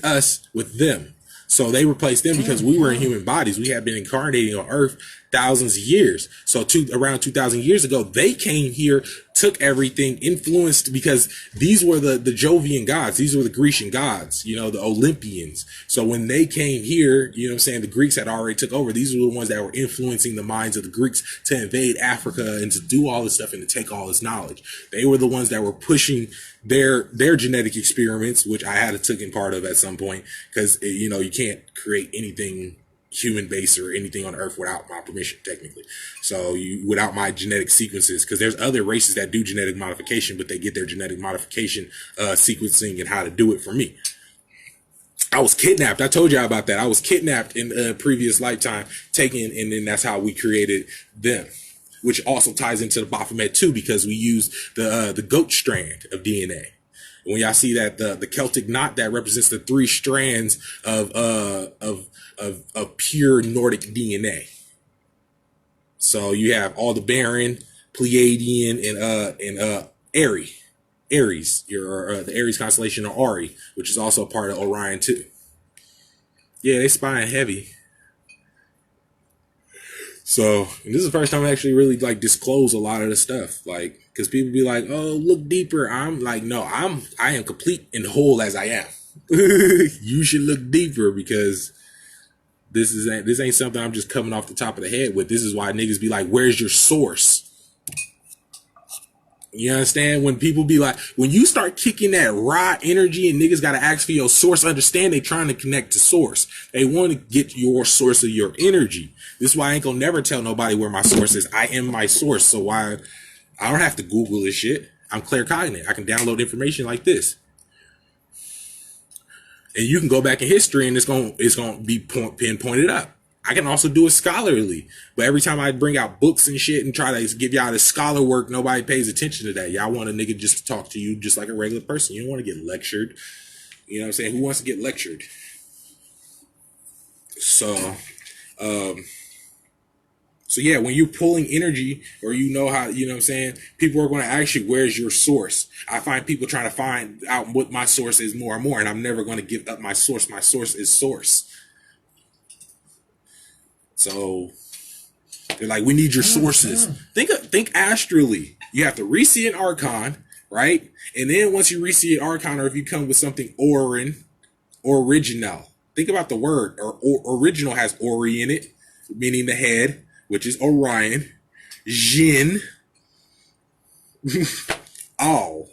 S1: us with them. So they replaced them because we were in human bodies. We had been incarnating on Earth thousands of years. So around 2,000 years ago, they came here, took everything, influenced, because these were the Jovian gods. These were the Grecian gods, you know, the Olympians. So when they came here, you know what I'm saying, the Greeks had already took over. These were the ones that were influencing the minds of the Greeks to invade Africa and to do all this stuff and to take all this knowledge. They were the ones that were pushing their genetic experiments, which I had to take in part of at some point, because, you know, you can't create anything human based or anything on Earth without my permission, technically. So without my genetic sequences, because there's other races that do genetic modification, but they get their genetic modification sequencing and how to do it from me. I was kidnapped. I told y'all about that. I was kidnapped in a previous lifetime, taken, and then that's how we created them, which also ties into the Baphamet too, because we used the goat strand of DNA. When y'all see that the Celtic knot, that represents the 3 strands of pure Nordic DNA. So you have all the Baron, Pleiadian, and Aries, the Aries constellation of Ari, which is also part of Orion too. Yeah, they spying heavy. So this is the first time I actually really like disclose a lot of the stuff, like, because people be like, "Oh, look deeper." I'm like, no, I am complete and whole as I am. You should look deeper, because this ain't something I'm just coming off the top of the head with. This is why niggas be like, "Where's your source?" You understand? When people be like, when you start kicking that raw energy and niggas got to ask for your source, understand they trying to connect to source. They want to get your source of your energy. This is why I ain't gonna never tell nobody where my source is. I am my source. So why I don't have to Google this shit. I'm claircognate. I can download information like this. And you can go back in history and it's gonna be pinpointed up. I can also do it scholarly, but every time I bring out books and shit and try to give y'all the scholar work, nobody pays attention to that. Y'all want a nigga just to talk to you just like a regular person. You don't want to get lectured. You know what I'm saying? Who wants to get lectured? So yeah, when you're pulling energy, or you know how, you know what I'm saying, people are going to ask you, where's your source? I find people trying to find out what my source is more and more, and I'm never going to give up my source. My source is source. So they're like, we need your sources. Think astrally. You have to re-see an archon, right? And then once you re-see an archon, or if you come with something original. Think about the word. Original has Ori in it, meaning the head, which is Orion. Jin. All.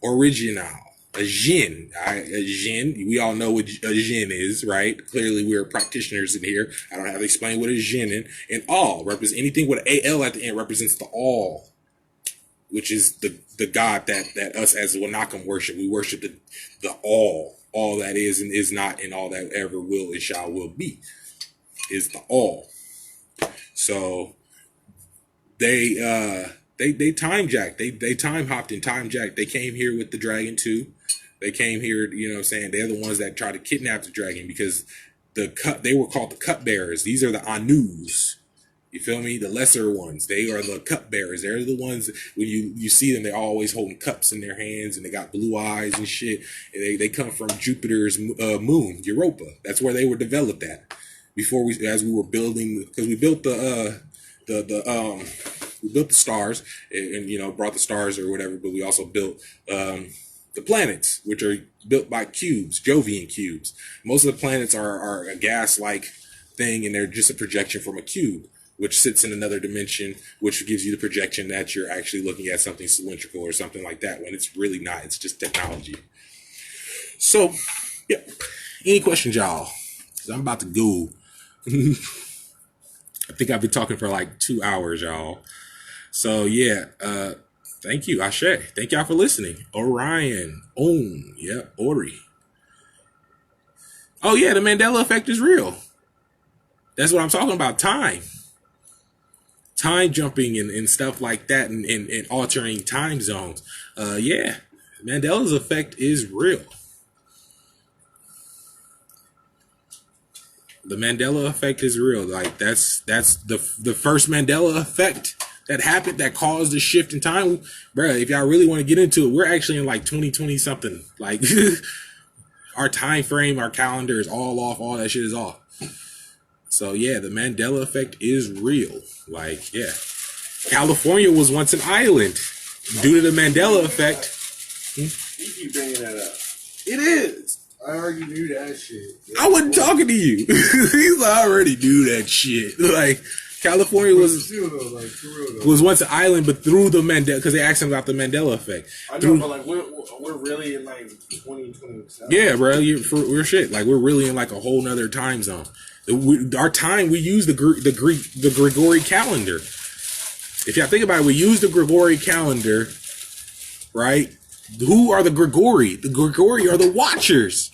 S1: Original. A jinn. A jinn. We all know what a jinn is, right? Clearly, we're practitioners in here. I don't have to explain what a jinn is. And all represents anything with an AL at the end represents the all, which is the God that us as Wanakam worship. We worship the all that is and is not, and all that ever will and shall will be, is the all. So they time jacked. They time hopped and time jacked. They came here with the dragon too. They came here, you know what I'm saying? They're the ones that tried to kidnap the dragon, because they were called the cupbearers. These are the Anus. You feel me? The lesser ones. They are the cupbearers. They're the ones, when you see them, they're always holding cups in their hands, and they got blue eyes and shit. And they come from Jupiter's moon, Europa. That's where they were developed at. Before as we were building, because we built we built the stars and you know, brought the stars or whatever, but we also built the planets, which are built by cubes, Jovian cubes. Most of the planets are a gas-like thing, and they're just a projection from a cube, which sits in another dimension, which gives you the projection that you're actually looking at something cylindrical or something like that, when it's really not. It's just technology. So, yeah. Any questions, y'all? 'Cause I'm about to go. I think I've been talking for like 2 hours, y'all. So yeah, thank you, Ashe. Thank y'all for listening. Orion, Ori. Oh yeah, the Mandela effect is real. That's what I'm talking about. Time jumping and stuff like that, and altering time zones. Yeah, Mandela's effect is real. The Mandela effect is real. Like that's the first Mandela effect that happened, that caused a shift in time. Bruh, if y'all really want to get into it, we're actually in like 2020 something. Like our time frame, our calendar is all off. All that shit is off. So yeah, the Mandela effect is real. Like, yeah. California was once an island. Due to the Mandela effect.
S2: You keep bringing that up. It is. I already knew that shit.
S1: I wasn't talking to you. He's like, I already knew that shit. Like, California was once an island, but through the Mandela, because they asked him about the Mandela effect.
S2: I know, but like we're really in like 2027.
S1: Yeah, bro, we're shit. Like, we're really in like a whole nother time zone. Our time, we use the Gregorian calendar. If y'all think about it, we use the Gregorian calendar, right? Who are the Grigori? The Grigori are the Watchers.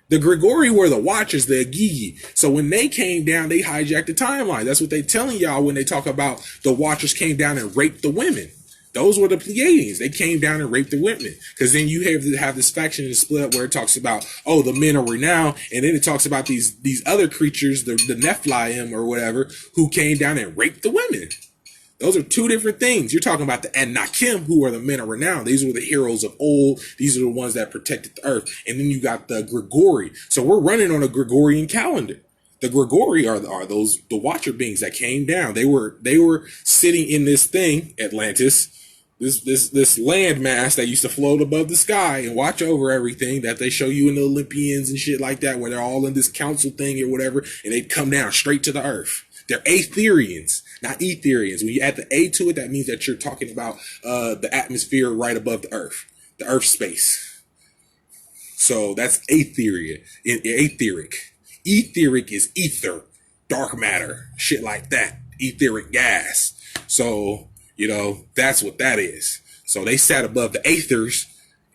S1: The Grigori were the Watchers, the Agigi. So when they came down, they hijacked the timeline. That's what they telling y'all when they talk about the Watchers came down and raped the women. Those were the Pleiadians. They came down and raped the women. Because then you have this faction and split up where it talks about, oh, the men are renowned. And then it talks about these other creatures, the Nephilim or whatever, who came down and raped the women. Those are two different things. You're talking about the Anakim, who are the men of renown. These were the heroes of old. These are the ones that protected the earth. And then you got the Grigori. So we're running on a Gregorian calendar. The Grigori are the Watcher beings that came down. They were sitting in this thing, Atlantis, this landmass that used to float above the sky and watch over everything that they show you in the Olympians and shit like that, where they're all in this council thing or whatever, and they'd come down straight to the earth. They're Aetherians, not Etherians. When you add the A to it, that means that you're talking about the atmosphere right above the earth space. So that's Aetheric. Etheric is ether, dark matter, shit like that. Etheric gas. So, that's what that is. So they sat above the Aethers,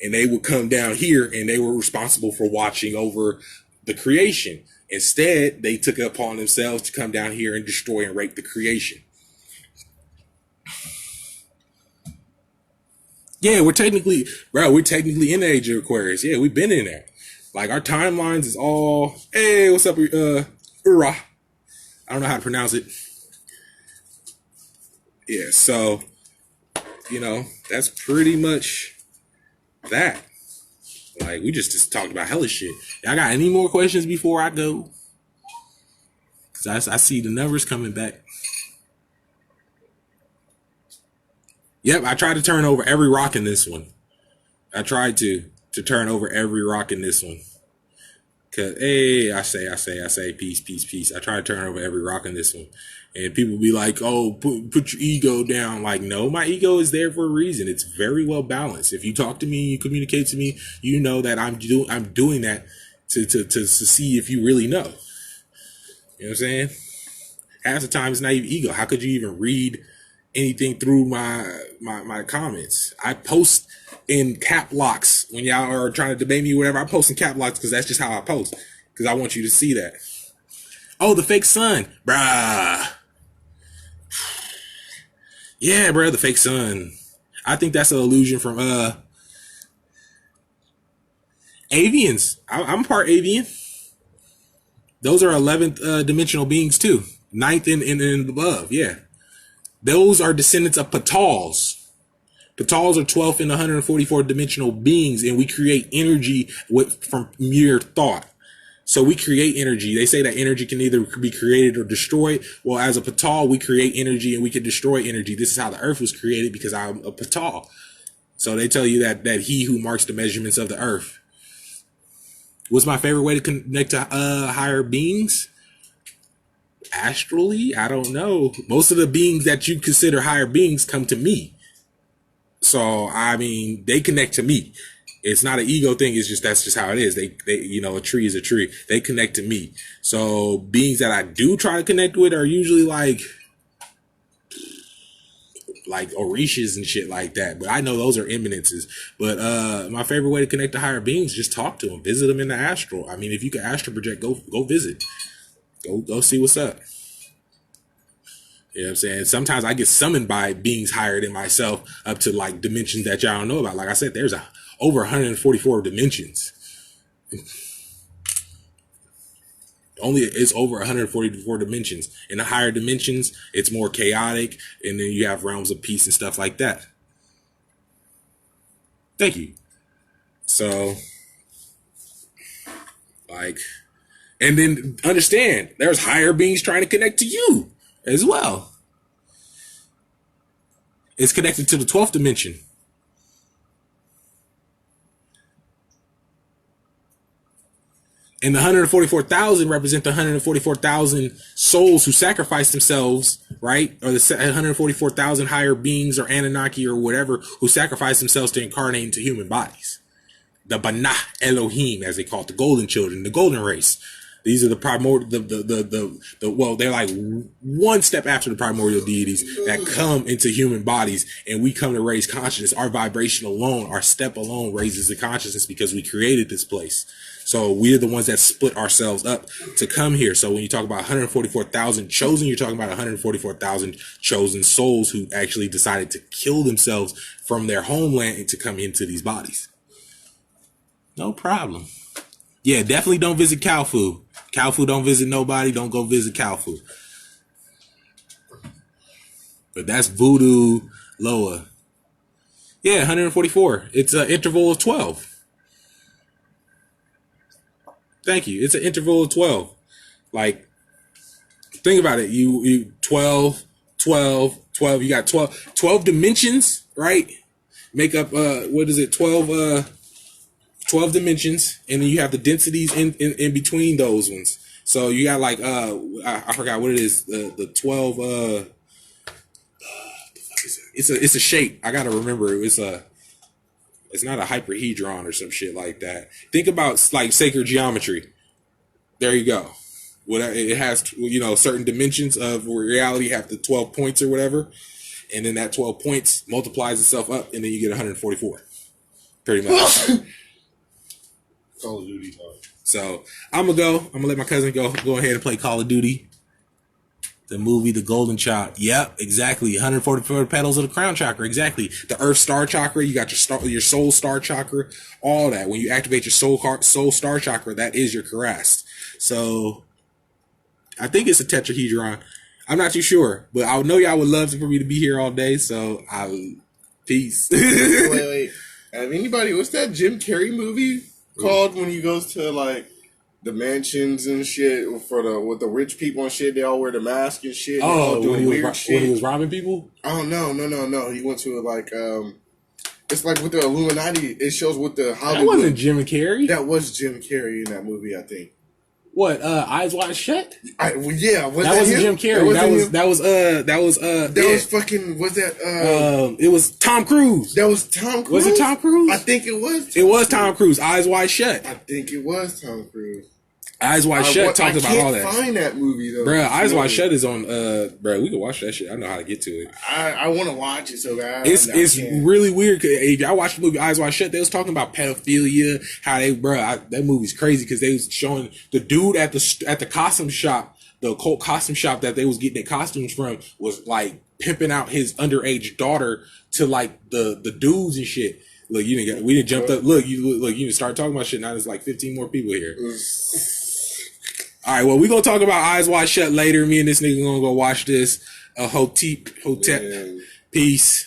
S1: and they would come down here, and they were responsible for watching over the creation. Instead, they took it upon themselves to come down here and destroy and rape the creation. Yeah, we're technically in the age of Aquarius. Yeah, we've been in there. Like, our timelines is all, hey, what's up, Ura? I don't know how to pronounce it. Yeah, so, that's pretty much that. Like, we just talked about hella shit. Y'all got any more questions before I go? Because I see the numbers coming back. Yep, I tried to turn over every rock in this one. I tried to turn over every rock in this one. Cause, hey, I say, peace. I try to turn over every rock in this one. And people be like, oh, put your ego down. Like, no, my ego is there for a reason. It's very well balanced. If you talk to me, you communicate to me, you know that I'm doing that to see if you really know. You know what I'm saying? Half the time it's not even ego. How could you even read anything through my comments? I post in cap locks when y'all are trying to debate me or whatever. I post in cap locks because that's just how I post. Because I want you to see that. Oh, the fake sun. Bruh. Yeah, bro, the fake sun. I think that's an illusion from avians. I'm part avian. Those are 11th dimensional beings too. 9th and above, yeah. Those are descendants of Patals. Patals are 12th and 144 dimensional beings, and we create energy from mere thought. So we create energy. They say that energy can either be created or destroyed. Well, as a Patal, we create energy and we can destroy energy. This is how the earth was created because I'm a Patal. So they tell you that he who marks the measurements of the earth. What's my favorite way to connect to higher beings? Astrally? I don't know. Most of the beings that you consider higher beings come to me. So, I mean, they connect to me. It's not an ego thing. It's just, that's just how it is. They, a tree is a tree. They connect to me. So beings that I do try to connect with are usually like Orishas and shit like that. But I know those are eminences. But, my favorite way to connect to higher beings, just talk to them, visit them in the astral. I mean, if you can astral project, go visit, go see what's up. You know what I'm saying? Sometimes I get summoned by beings higher than myself up to like dimensions that y'all don't know about. Like I said, there's over 144 dimensions. It's over 144 dimensions. In the higher dimensions, it's more chaotic, and then you have realms of peace and stuff like that. Thank you. So, like, And then understand, there's higher beings trying to connect to you as well. It's connected to the 12th dimension. And the 144,000 represent the 144,000 souls who sacrificed themselves, right? Or the 144,000 higher beings or Anunnaki or whatever who sacrificed themselves to incarnate into human bodies. The Bana Elohim, as they call it, the golden children, the golden race. These are the primordial, well, they're like one step after the primordial deities that come into human bodies, and we come to raise consciousness. Our vibration alone, our step alone raises the consciousness because we created this place. So we're the ones that split ourselves up to come here. So when you talk about 144,000 chosen, you're talking about 144,000 chosen souls who actually decided to kill themselves from their homeland and to come into these bodies. No problem. Yeah, definitely don't visit Kalfu. Kalfu, don't visit nobody. Don't go visit Kalfu. But that's Voodoo Loa. Yeah, 144. It's an interval of 12. Thank you. It's an interval of 12. Like, think about it. You 12, 12, 12. You got 12 dimensions, right? Make up, what is it? 12 dimensions, and then you have the densities in between those ones. So you got like I forgot what it is. The 12 the fuck is it? It's a shape. I gotta remember it. It's not a hyperhedron or some shit like that. Think about like sacred geometry. There you go. It has, certain dimensions of reality have the 12 points or whatever, and then that 12 points multiplies itself up, and then you get 144. Pretty much.
S2: Call of Duty time.
S1: So I'm gonna let my cousin go ahead and play Call of Duty. The movie, The Golden Child. Yep, exactly. 144 petals of the crown chakra. Exactly. The Earth Star chakra. You got your soul star chakra. All that. When you activate your soul star chakra, that is your Karast. So I think it's a tetrahedron. I'm not too sure, but I know y'all would love for me to be here all day. So peace.
S2: Wait. Have anybody? What's that Jim Carrey movie called when he goes to like the mansions and shit with the rich people and shit? They all wear the mask and shit.
S1: Oh,
S2: doing
S1: when he was robbing people?
S2: Oh no. He went to like it's like with the Illuminati. It shows with the Hollywood.
S1: That wasn't Jim Carrey.
S2: That was Jim Carrey in that movie, I think.
S1: What? Eyes Wide Shut?
S2: Yeah, that
S1: wasn't Jim Carrey. That was
S2: fucking. Was that?
S1: It was Tom Cruise.
S2: That was Tom Cruise.
S1: Was it Tom Cruise?
S2: I think it was.
S1: It was Tom Cruise. Eyes Wide Shut.
S2: I think it was Tom Cruise.
S1: Eyes Wide Shut talked about all that.
S2: I can't find that movie though.
S1: Bruh, Eyes Wide Shut is on. Bruh, we can watch that shit. I know how to get to it.
S2: I want to watch it so bad.
S1: It's really weird. If y'all watch the movie Eyes Wide Shut, they was talking about pedophilia. How that movie's crazy because they was showing the dude at the costume shop, the occult costume shop that they was getting their costumes from, was like pimping out his underage daughter to like the dudes and shit. Look, we didn't jump up. Look, you didn't start talking about shit. Now there's like 15 more people here. All right, well, we're going to talk about Eyes Wide Shut later. Me and this nigga going to go watch this. Hotep. Peace.